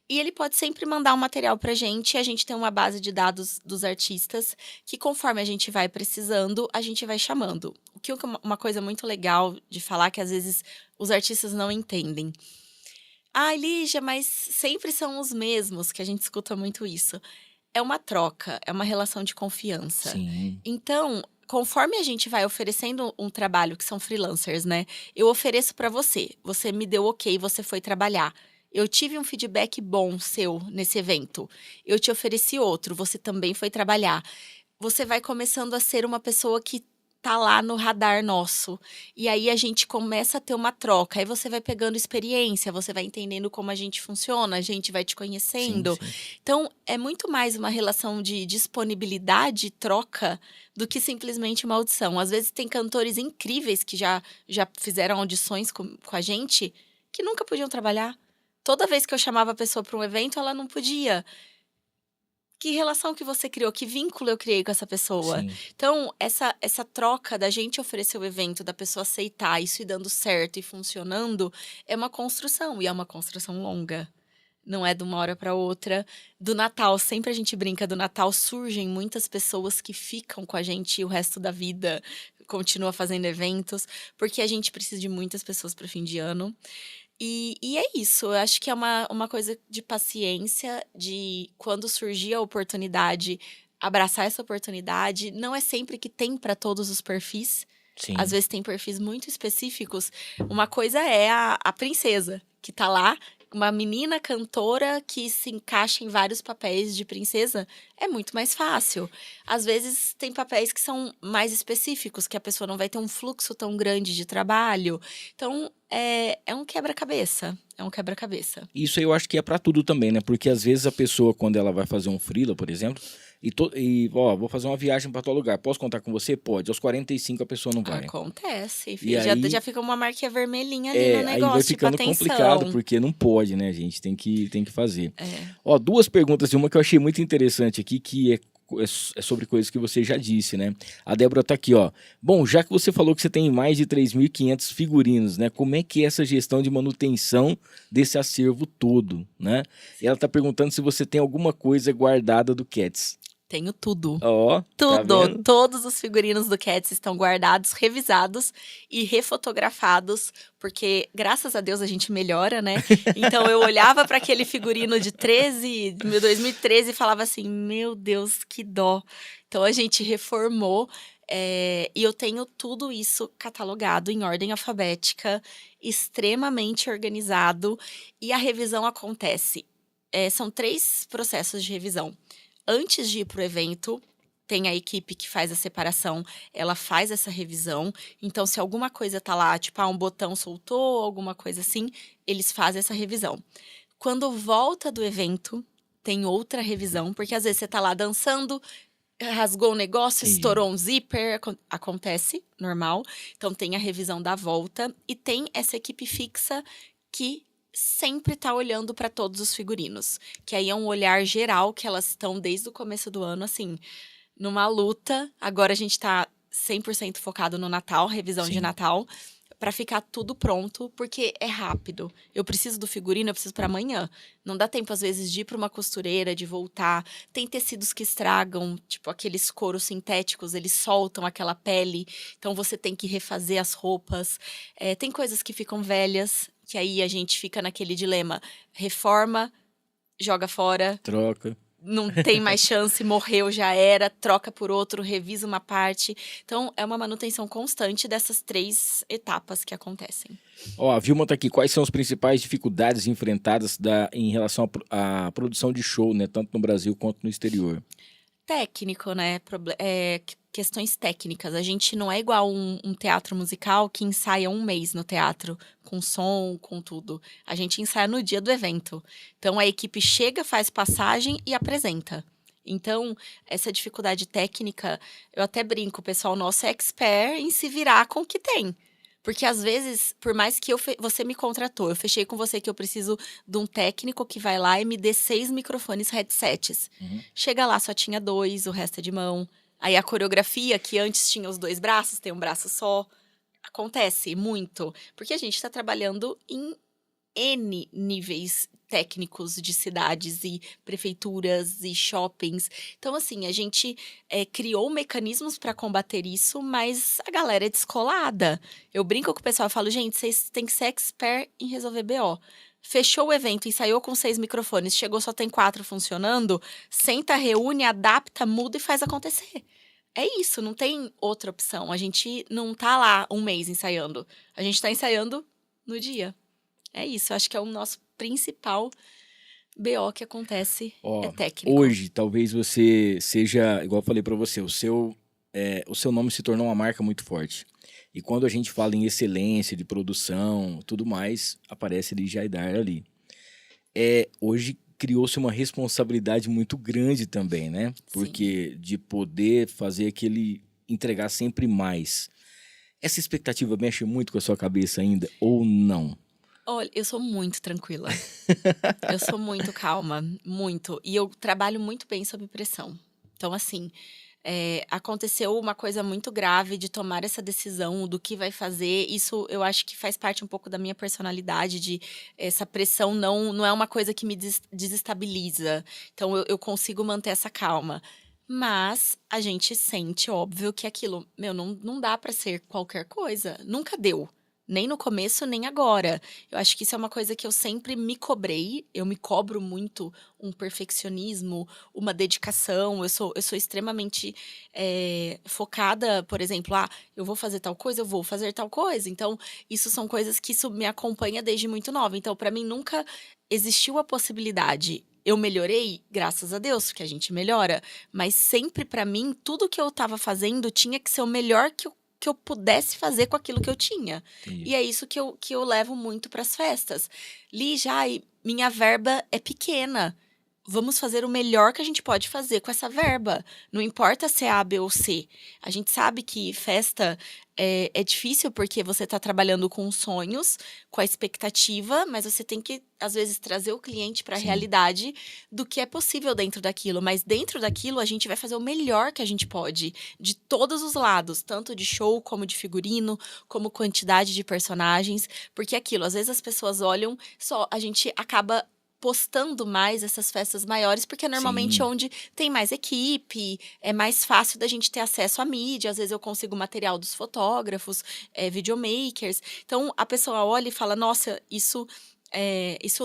e ele pode sempre mandar um material pra gente. A gente tem uma base de dados dos artistas que, conforme a gente vai precisando, a gente vai chamando. O que é uma coisa muito legal de falar que às vezes os artistas não entendem. Lígia, mas sempre são os mesmos, que a gente escuta muito isso. É uma troca, é uma relação de confiança. Sim. Então, conforme a gente vai oferecendo um trabalho, que são freelancers, né? Eu ofereço para você, você me deu ok, você foi trabalhar. Eu tive um feedback bom seu nesse evento. Eu te ofereci outro, você também foi trabalhar. Você vai começando a ser uma pessoa que tá lá no radar nosso. E aí a gente começa a ter uma troca. Aí você vai pegando experiência, você vai entendendo como a gente funciona, a gente vai te conhecendo. Sim. Então, é muito mais uma relação de disponibilidade, troca, do que simplesmente uma audição. Às vezes tem cantores incríveis que já fizeram audições com a gente que nunca podiam trabalhar. Toda vez que eu chamava a pessoa para um evento, ela não podia. Que relação que você criou? Que vínculo eu criei com essa pessoa? Sim. Então, essa troca da gente oferecer o evento, da pessoa aceitar, isso ir dando certo e funcionando, é uma construção. E é uma construção longa. Não é de uma hora para outra. Do Natal, sempre a gente brinca, do Natal surgem muitas pessoas que ficam com a gente o resto da vida, continua fazendo eventos, porque a gente precisa de muitas pessoas para o fim de ano. E é isso, eu acho que é uma coisa de paciência, de quando surgir a oportunidade, abraçar essa oportunidade. Não é sempre que tem para todos os perfis. Sim. Às vezes tem perfis muito específicos. Uma coisa é a princesa, que tá lá, uma menina cantora que se encaixa em vários papéis de princesa. É muito mais fácil. Às vezes tem papéis que são mais específicos, que a pessoa não vai ter um fluxo tão grande de trabalho. Então, é um quebra-cabeça. É um quebra-cabeça. Isso aí eu acho que é pra tudo também, né? Porque às vezes a pessoa, quando ela vai fazer um freela, por exemplo, vou fazer uma viagem pra tal lugar, posso contar com você? Pode. Aos 45 a pessoa não vai. Acontece. E já, aí- já fica uma marquinha vermelhinha ali no Aí negócio, vai tipo, ficando atenção. complicado, porque não pode, né, gente? Tem que fazer. É. Ó, duas perguntas, e uma que eu achei muito interessante aqui, que é sobre coisas que você já disse, né? A Débora tá aqui, ó. Bom, já que você falou que você tem mais de 3.500 figurinos, né? Como é que é essa gestão de manutenção desse acervo todo, né? E ela tá perguntando se você tem alguma coisa guardada do Cats. Tenho tudo. Ó, tá Tudo. vendo? Todos os figurinos do Cats estão guardados, revisados e refotografados, porque graças a Deus a gente melhora, né? Então eu olhava para aquele figurino de 2013 e falava assim: meu Deus, que dó. Então a gente reformou. E eu tenho tudo isso catalogado em ordem alfabética, extremamente organizado, e a revisão acontece. São 3 processos de revisão. Antes de ir para o evento, tem a equipe que faz a separação, ela faz essa revisão. Então, se alguma coisa tá lá, tipo, um botão soltou, alguma coisa assim, eles fazem essa revisão. Quando volta do evento, tem outra revisão, porque às vezes você tá lá dançando, rasgou o negócio, Entendi. estourou um zíper, acontece, normal. Então, tem a revisão da volta e tem essa equipe fixa que sempre tá olhando para todos os figurinos. Que aí é um olhar geral que elas estão desde o começo do ano, assim, numa luta. Agora a gente tá 100% focado no Natal, revisão Sim. de Natal, para ficar tudo pronto, porque é rápido. Eu preciso do figurino, eu preciso para amanhã. Não dá tempo, às vezes, de ir para uma costureira, de voltar. Tem tecidos que estragam, tipo aqueles couros sintéticos, eles soltam aquela pele. Então, você tem que refazer as roupas. Tem coisas que ficam velhas, que aí a gente fica naquele dilema. Reforma, joga fora, Troca. não tem mais chance, morreu, já era, troca por outro, revisa uma parte. Então, é uma manutenção constante dessas 3 etapas que acontecem. Ó, a Vilma tá aqui. Quais são as principais dificuldades enfrentadas em relação à produção de show, né? Tanto no Brasil quanto no exterior? Técnico, né? Questões técnicas. A gente não é igual um teatro musical que ensaia um mês no teatro, com som, com tudo. A gente ensaia no dia do evento. Então, a equipe chega, faz passagem e apresenta. Então, essa dificuldade técnica, eu até brinco, o pessoal nosso é expert em se virar com o que tem. Porque, às vezes, por mais que você me contratou, eu fechei com você que eu preciso de um técnico que vai lá e me dê 6 microfones headsets. Chega lá, só tinha 2, o resto é de mão. Aí a coreografia, que antes tinha os 2 braços, tem um braço só. Acontece muito. Porque a gente está trabalhando em N níveis técnicos de cidades e prefeituras e shoppings. Então, assim, a gente criou mecanismos para combater isso, mas a galera é descolada. Eu brinco com o pessoal e falo, gente, vocês têm que ser expert em resolver BO. Fechou o evento, ensaiou com 6 microfones, chegou, só tem 4 funcionando, senta, reúne, adapta, muda e faz acontecer. É isso, não tem outra opção. A gente não tá lá um mês ensaiando. A gente tá ensaiando no dia. É isso, acho que é o nosso principal BO que acontece, é técnico. Hoje, talvez você seja, igual eu falei pra você, o seu nome se tornou uma marca muito forte. E quando a gente fala em excelência de produção, tudo mais, aparece ali Jaidar ali. Hoje criou-se uma responsabilidade muito grande também, né? Porque de poder fazer entregar sempre mais. Essa expectativa mexe muito com a sua cabeça ainda ou não? Olha, eu sou muito tranquila. Eu sou muito calma, muito. E eu trabalho muito bem sob pressão. Então, assim, aconteceu uma coisa muito grave de tomar essa decisão do que vai fazer. Isso eu acho que faz parte um pouco da minha personalidade, de essa pressão não é uma coisa que me desestabiliza. Então, eu consigo manter essa calma. Mas a gente sente, óbvio, que aquilo, não dá pra ser qualquer coisa. Nunca deu. Nem no começo, nem agora. Eu acho que isso é uma coisa que eu sempre me cobrei. Eu me cobro muito um perfeccionismo, uma dedicação. Eu sou extremamente focada, por exemplo, eu vou fazer tal coisa, eu vou fazer tal coisa. Então, isso são coisas que isso me acompanha desde muito nova. Então, para mim, nunca existiu a possibilidade. Eu melhorei, graças a Deus, porque a gente melhora. Mas sempre, para mim, tudo que eu estava fazendo tinha que ser o melhor que eu pudesse fazer com aquilo que eu tinha. Entendi. E é isso que eu levo muito para as festas. Minha verba é pequena. Vamos fazer o melhor que a gente pode fazer com essa verba. Não importa se é A, B ou C. A gente sabe que festa é difícil porque você está trabalhando com sonhos, com a expectativa, mas você tem que, às vezes, trazer o cliente para a realidade do que é possível dentro daquilo. Mas dentro daquilo, a gente vai fazer o melhor que a gente pode, de todos os lados, tanto de show, como de figurino, como quantidade de personagens. Porque aquilo, às vezes as pessoas olham, a gente acaba postando mais essas festas maiores, porque é normalmente Sim. onde tem mais equipe, é mais fácil da gente ter acesso à mídia, às vezes eu consigo material dos fotógrafos, videomakers. Então, a pessoa olha e fala, nossa, isso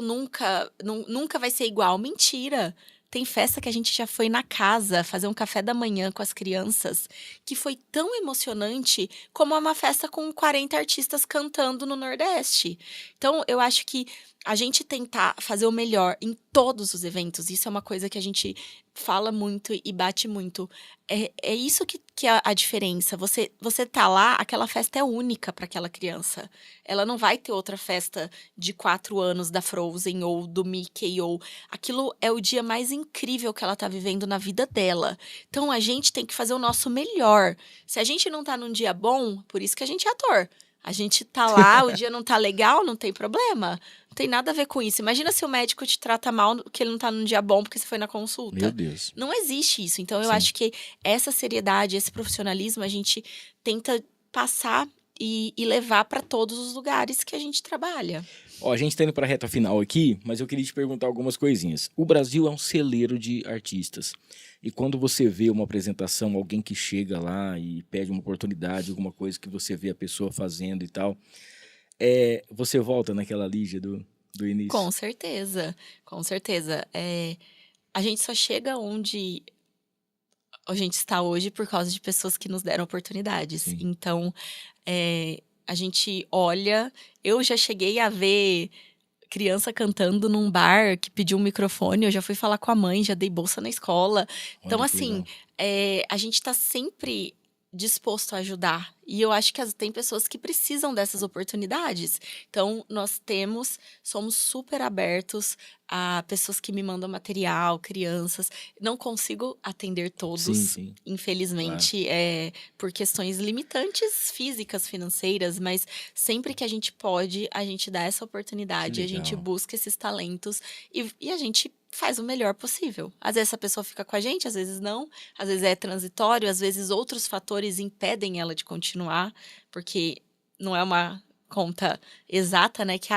nunca vai ser igual. Mentira! Tem festa que a gente já foi na casa fazer um café da manhã com as crianças, que foi tão emocionante como uma festa com 40 artistas cantando no Nordeste. Então, eu acho que a gente tentar fazer o melhor em todos os eventos, isso é uma coisa que a gente fala muito e bate muito. É isso que é a diferença. Você tá lá, aquela festa é única para aquela criança. Ela não vai ter outra festa de 4 anos da Frozen ou do Mickey ou aquilo é o dia mais incrível que ela tá vivendo na vida dela. Então a gente tem que fazer o nosso melhor. Se a gente não tá num dia bom, por isso que a gente é ator. A gente tá lá, o dia não tá legal, não tem problema. Não tem nada a ver com isso. Imagina se o médico te trata mal, que ele não tá num dia bom porque você foi na consulta. Meu Deus. Não existe isso. Então, eu Sim. acho que essa seriedade, esse profissionalismo, a gente tenta passar e levar para todos os lugares que a gente trabalha. Ó, a gente tá indo pra reta final aqui, mas eu queria te perguntar algumas coisinhas. O Brasil é um celeiro de artistas. E quando você vê uma apresentação, alguém que chega lá e pede uma oportunidade, alguma coisa que você vê a pessoa fazendo e tal, você volta naquela Lígia do início? Com certeza, com certeza. A gente só chega onde a gente está hoje por causa de pessoas que nos deram oportunidades. Sim. Então, a gente olha. Eu já cheguei a ver criança cantando num bar que pediu um microfone. Eu já fui falar com a mãe, já dei bolsa na escola. Então, Olha que assim, legal. a gente está sempre disposto a ajudar. E eu acho que tem pessoas que precisam dessas oportunidades. Então, somos super abertos a pessoas que me mandam material, crianças. Não consigo atender todos, Sim. infelizmente, por questões limitantes físicas, financeiras, mas sempre que a gente pode, a gente dá essa oportunidade, Que a gente legal. busca esses talentos e a gente faz o melhor possível. Às vezes a pessoa fica com a gente, às vezes não, às vezes é transitório, às vezes outros fatores impedem ela de continuar, porque não é uma conta exata, né? Que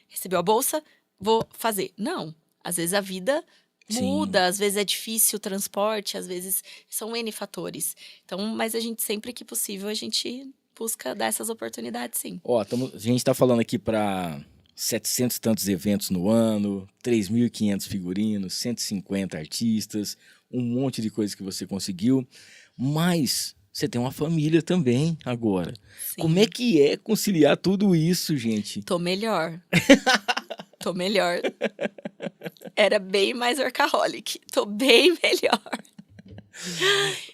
recebeu a bolsa, vou fazer. Não. Às vezes a vida muda, Sim. às vezes é difícil o transporte, às vezes são N fatores. Então, mas a gente, sempre que possível, a gente busca dar essas oportunidades, sim. Ó, a gente tá falando aqui para 700 e tantos eventos no ano, 3.500 figurinos, 150 artistas, um monte de coisa que você conseguiu, mas você tem uma família também agora. Sim. Como é que é conciliar tudo isso, gente? Tô melhor. Tô melhor. Era bem mais workaholic. Tô bem melhor.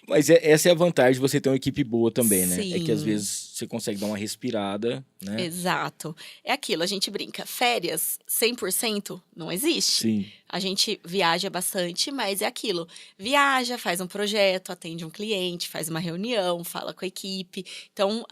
Mas essa é a vantagem de você ter uma equipe boa também, né? É que às Sim. vezes você consegue dar uma respirada, né? Exato. É aquilo, a gente brinca. Férias 100% não existe. Sim. A gente viaja bastante, mas é aquilo. Viaja, faz um projeto, atende um cliente, faz uma reunião, fala com a equipe. Então,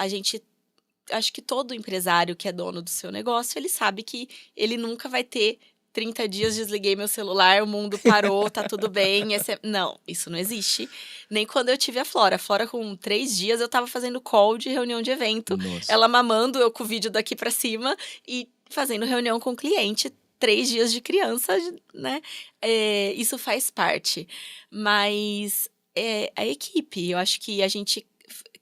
acho que todo empresário que é dono do seu negócio, ele sabe que ele nunca vai ter 30 dias, desliguei meu celular, o mundo parou, tá tudo bem. Não, isso não existe. Nem quando eu tive a Flora. A Flora, com 3 dias, eu tava fazendo call de reunião de evento. Nossa. Ela mamando, eu com o vídeo daqui pra cima e fazendo reunião com o cliente. 3 dias de criança, né? Isso faz parte. Mas a equipe, eu acho que a gente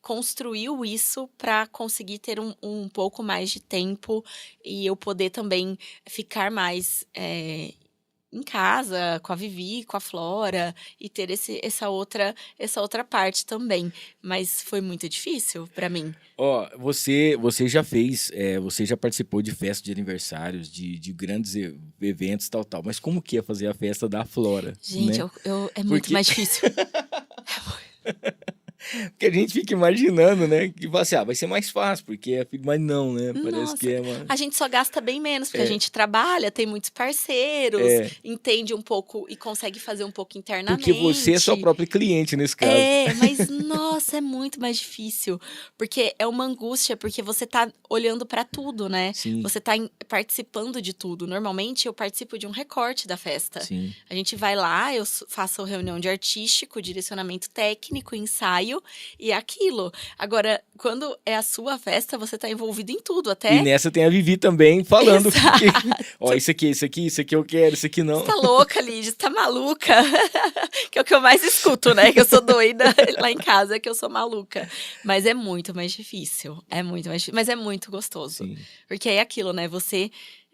construiu isso para conseguir ter um pouco mais de tempo e eu poder também ficar mais em casa com a Vivi, com a Flora e ter essa outra parte também. Mas foi muito difícil para mim. Ó, você já fez, você já participou de festa de aniversários, de grandes eventos, tal. Mas como que é fazer a festa da Flora? Gente, né? é muito Porque- mais difícil. Porque a gente fica imaginando, né? Que vai ser, vai ser mais fácil, porque é filho, mas não, né? Parece Nossa, que é uma... a gente só gasta bem menos, porque a gente trabalha, tem muitos parceiros, entende um pouco e consegue fazer um pouco internamente. Porque você é sua própria cliente nesse caso. Mas nossa, é muito mais difícil. Porque é uma angústia, porque você tá olhando pra tudo, né? Sim, Você tá participando de tudo. Normalmente eu participo de um recorte da festa. sim. A gente vai lá, eu faço reunião de artístico, direcionamento técnico, ensaio, sonho e é aquilo. Agora, quando é a sua festa, você tá envolvido em tudo, até... E nessa tem a Vivi também falando. Exato. Ó, isso aqui eu quero, isso aqui não. Você tá louca, Lídia? Você tá maluca? Que é o que eu mais escuto, né? Que eu sou doida lá em casa, que eu sou maluca. Mas é muito mais difícil. É muito mais difícil, mas é muito gostoso. Sim. Porque é aquilo, né? Você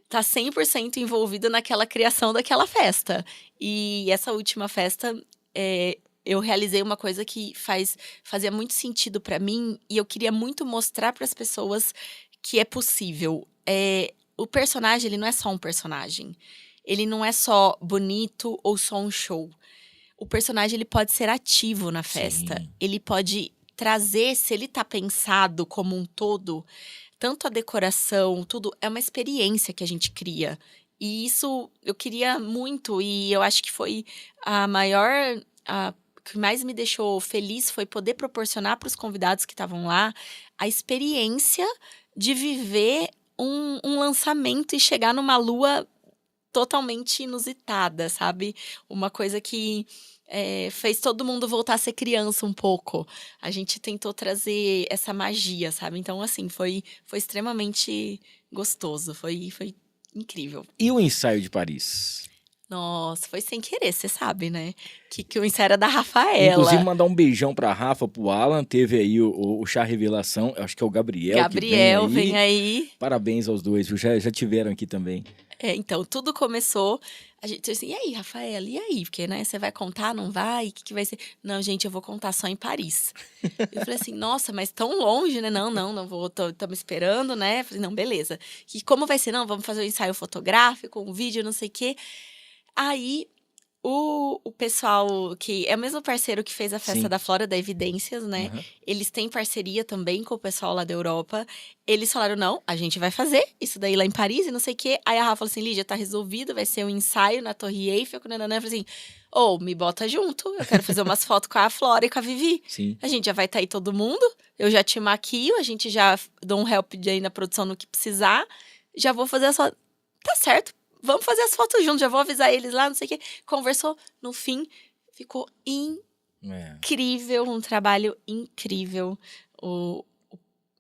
tá 100% envolvido naquela criação daquela festa. E essa última festa, eu realizei uma coisa que fazia muito sentido pra mim. E eu queria muito mostrar pras pessoas que é possível. O personagem, ele não é só um personagem. Ele não é só bonito ou só um show. O personagem, ele pode ser ativo na festa. Sim. Ele pode trazer, se ele tá pensado como um todo, tanto a decoração, tudo, é uma experiência que a gente cria. E isso eu queria muito, e eu acho que foi o que mais me deixou feliz foi poder proporcionar para os convidados que estavam lá a experiência de viver um lançamento e chegar numa lua totalmente inusitada, sabe? Uma coisa que fez todo mundo voltar a ser criança um pouco. A gente tentou trazer essa magia, sabe? Então, assim, foi extremamente gostoso, foi incrível. E o ensaio de Paris? Nossa, foi sem querer, você sabe, né? Que o ensaio era da Rafaela. Inclusive, mandar um beijão pra Rafa, pro Alan. Teve aí o chá revelação. Eu acho que é o Gabriel. Gabriel, que vem aí. Parabéns aos dois, viu? Já tiveram aqui também. Então, tudo começou. A gente disse assim, e aí, Rafaela, e aí? Porque, né, você vai contar, não vai? O que vai ser? Não, gente, eu vou contar só em Paris. Eu falei assim, nossa, mas tão longe, né? Não vou, estamos esperando, né? Eu falei, não, beleza. E como vai ser? Não, vamos fazer um ensaio fotográfico, um vídeo, não sei o quê. Aí, o pessoal que é o mesmo parceiro que fez a festa Sim. da Flora da Evidências, né? Uhum. Eles têm parceria também com o pessoal lá da Europa. Eles falaram, não, a gente vai fazer isso daí lá em Paris e não sei o quê. Aí a Rafa falou assim, Lídia, tá resolvido, vai ser um ensaio na Torre Eiffel. Eu falei assim, me bota junto, eu quero fazer umas fotos com a Flora e com a Vivi. Sim. A gente já vai estar aí todo mundo, eu já te maquio, a gente já dou um help aí na produção no que precisar. Já vou fazer as fotos. Tá certo. Vamos fazer as fotos juntos, já vou avisar eles lá, não sei o quê. Conversou, no fim, ficou incrível, um trabalho incrível. O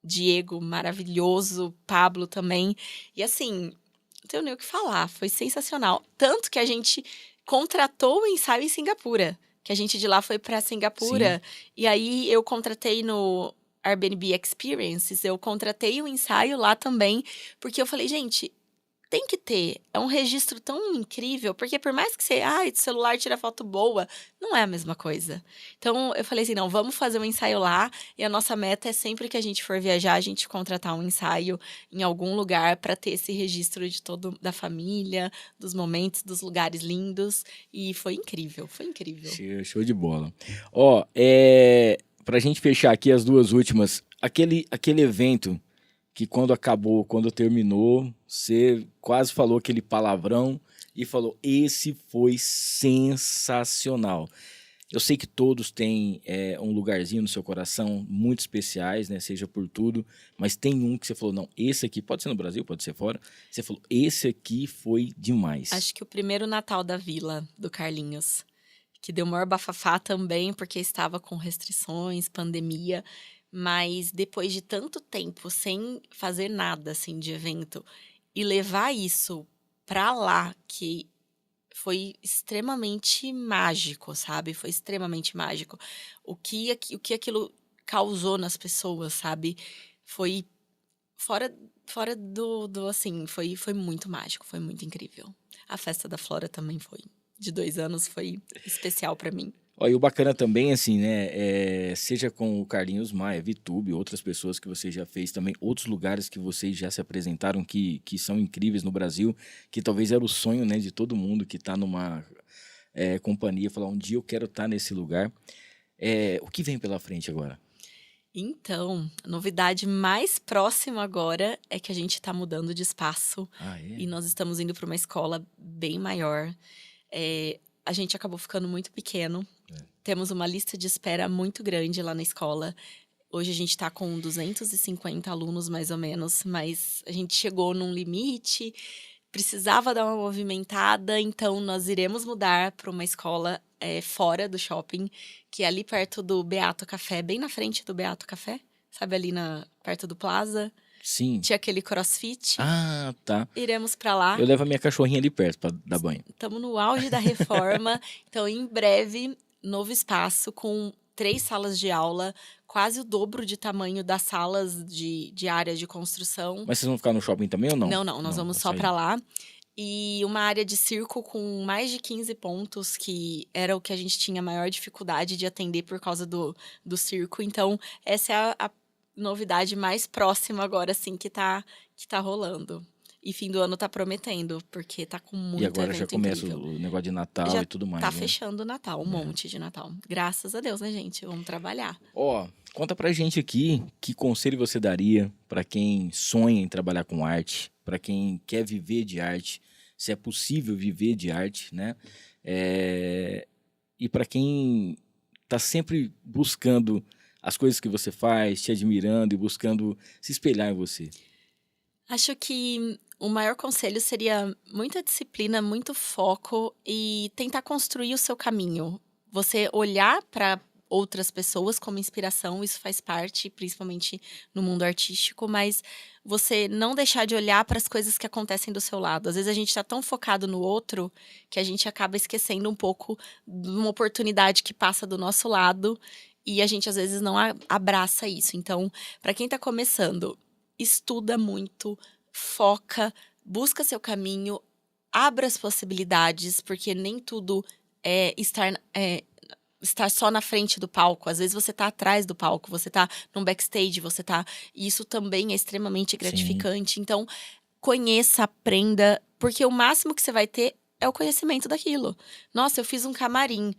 Diego, maravilhoso, o Pablo também. E assim, não tenho nem o que falar, foi sensacional. Tanto que a gente contratou o ensaio em Singapura, que a gente de lá foi pra Singapura. Sim. E aí eu contratei no Airbnb Experiences, eu contratei o ensaio lá também, porque eu falei, gente... Tem que ter, é um registro tão incrível, porque por mais que você, do celular tira foto boa, não é a mesma coisa. Então, eu falei assim, não, vamos fazer um ensaio lá, e a nossa meta é sempre que a gente for viajar, a gente contratar um ensaio em algum lugar para ter esse registro de da família, dos momentos, dos lugares lindos, e foi incrível, foi incrível. Show de bola. Ó, pra gente fechar aqui as duas últimas, aquele evento... que quando terminou, você quase falou aquele palavrão e falou, esse foi sensacional. Eu sei que todos têm um lugarzinho no seu coração, muito especiais, né? Seja por tudo, mas tem um que você falou, não, esse aqui, pode ser no Brasil, pode ser fora, você falou, esse aqui foi demais. Acho que o primeiro Natal da Vila, do Carlinhos, que deu maior bafafá também, porque estava com restrições, pandemia... Mas depois de tanto tempo sem fazer nada, assim, de evento, e levar isso pra lá, que foi extremamente mágico, sabe? Foi extremamente mágico. O que aquilo causou nas pessoas, sabe? Foi fora assim, foi muito mágico, foi muito incrível. A festa da Flora também foi, de 2 anos, foi especial pra mim. Ó, e o bacana também, assim, né, seja com o Carlinhos Maia, VTube, outras pessoas que você já fez também, outros lugares que vocês já se apresentaram que são incríveis no Brasil, que talvez era o sonho, né, de todo mundo que tá numa companhia, falar, um dia eu quero estar nesse lugar. O que vem pela frente agora? Então, a novidade mais próxima agora é que a gente tá mudando de espaço e nós estamos indo para uma escola bem maior. A gente acabou ficando muito pequeno. Temos uma lista de espera muito grande lá na escola. Hoje a gente está com 250 alunos, mais ou menos, mas a gente chegou num limite. precisava dar uma movimentada, então nós iremos mudar para uma escola fora do shopping, que é ali perto do Beato Café, bem na frente do Beato Café, sabe, ali perto do Plaza. Sim. Tinha aquele CrossFit. Ah, tá. Iremos para lá. Eu levo a minha cachorrinha ali perto pra dar banho. Estamos no auge da reforma, então em breve, novo espaço com 3 salas de aula, quase o dobro de tamanho das salas de área de construção. Mas vocês vão ficar no shopping também ou não? Não, nós vamos só para lá. E uma área de circo com mais de 15 pontos, que era o que a gente tinha maior dificuldade de atender por causa do circo. Então, essa é a novidade mais próxima agora, assim, que tá rolando. E fim do ano tá prometendo, porque tá com muito evento E agora já começa incrível. o negócio de Natal Já e tudo mais, Tá né? fechando o Natal, um monte de Natal. Graças a Deus, né, gente? Vamos trabalhar. Ó, conta pra gente aqui que conselho você daria pra quem sonha em trabalhar com arte, pra quem quer viver de arte, se é possível viver de arte, né? E pra quem tá sempre buscando as coisas que você faz, te admirando e buscando se espelhar em você. Acho que o maior conselho seria muita disciplina, muito foco e tentar construir o seu caminho. Você olhar para outras pessoas como inspiração, isso faz parte, principalmente no mundo artístico, mas você não deixar de olhar para as coisas que acontecem do seu lado. Às vezes a gente está tão focado no outro que a gente acaba esquecendo um pouco de uma oportunidade que passa do nosso lado e a gente às vezes não abraça isso. Então, para quem está começando, estuda muito, foca, busca seu caminho, abra as possibilidades, porque nem tudo é estar só na frente do palco. Às vezes você tá atrás do palco, você tá num backstage, e isso também é extremamente gratificante. Sim. Então, conheça, aprenda, porque o máximo que você vai ter é o conhecimento daquilo. Nossa, eu fiz um camarim,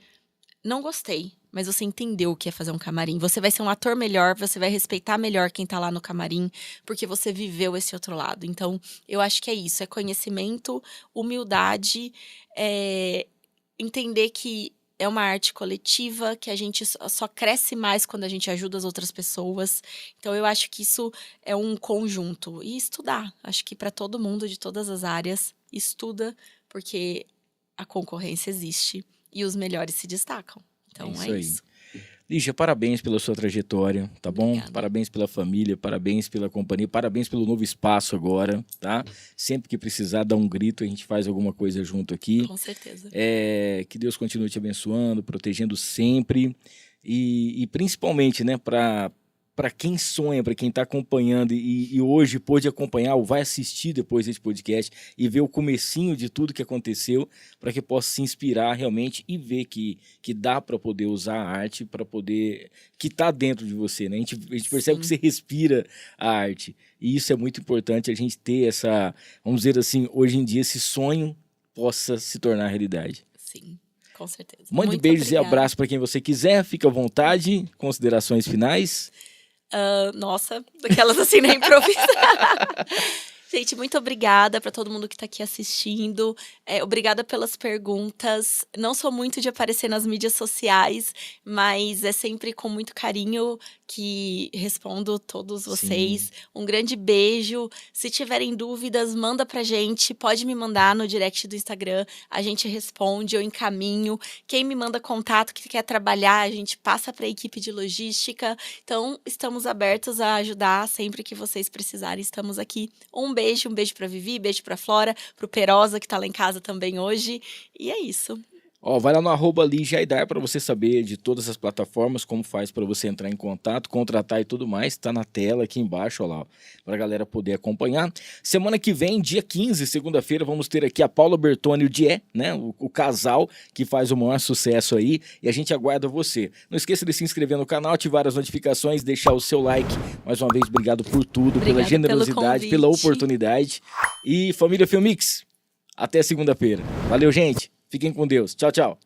não gostei. Mas você entendeu o que é fazer um camarim. Você vai ser um ator melhor, você vai respeitar melhor quem tá lá no camarim, porque você viveu esse outro lado. Então, eu acho que é isso, é conhecimento, humildade, entender que é uma arte coletiva, que a gente só cresce mais quando a gente ajuda as outras pessoas. Então, eu acho que isso é um conjunto. E estudar. Acho que para todo mundo, de todas as áreas, estuda, porque a concorrência existe e os melhores se destacam. Então, é isso. Lígia, parabéns pela sua trajetória, tá bom? Obrigada. Parabéns pela família, parabéns pela companhia, parabéns pelo novo espaço agora, tá? Sempre que precisar, dá um grito, a gente faz alguma coisa junto aqui. Com certeza. Que Deus continue te abençoando, protegendo sempre e principalmente, né, para quem sonha, para quem está acompanhando e hoje pôde acompanhar ou vai assistir depois desse podcast e ver o comecinho de tudo que aconteceu, para que possa se inspirar realmente e ver que dá para poder usar a arte, para poder... que está dentro de você, né? A gente percebe que você respira a arte. E isso é muito importante, a gente ter essa, vamos dizer assim, hoje em dia, esse sonho possa se tornar realidade. Sim, com certeza. Mande Muito beijos obrigada. e abraços para quem você quiser, fica à vontade. Considerações finais? Nossa, daquelas assim, nem improvisar. Gente, muito obrigada para todo mundo que está aqui assistindo. Obrigada pelas perguntas. Não sou muito de aparecer nas mídias sociais, mas é sempre com muito carinho que respondo todos vocês. Sim. Um grande beijo. Se tiverem dúvidas, manda pra gente. Pode me mandar no direct do Instagram. A gente responde, eu encaminho. Quem me manda contato, que quer trabalhar, a gente passa para a equipe de logística. Então, estamos abertos a ajudar sempre que vocês precisarem. Estamos aqui. Um beijo pra Vivi, beijo pra Flora, pro Perosa, que tá lá em casa também hoje. E é isso. Vai lá no @LigiaAidar para você saber de todas as plataformas, como faz para você entrar em contato, contratar e tudo mais. Tá na tela aqui embaixo, ó lá, para a galera poder acompanhar. Semana que vem, dia 15, segunda-feira, vamos ter aqui a Paula Bertoni e o Dié, né? O casal que faz o maior sucesso aí. E a gente aguarda você. Não esqueça de se inscrever no canal, ativar as notificações, deixar o seu like. Mais uma vez, obrigado por tudo, Obrigada pela generosidade, pela convite. oportunidade. E família Filmix, até segunda-feira. Valeu, gente. Fiquem com Deus. Tchau, tchau.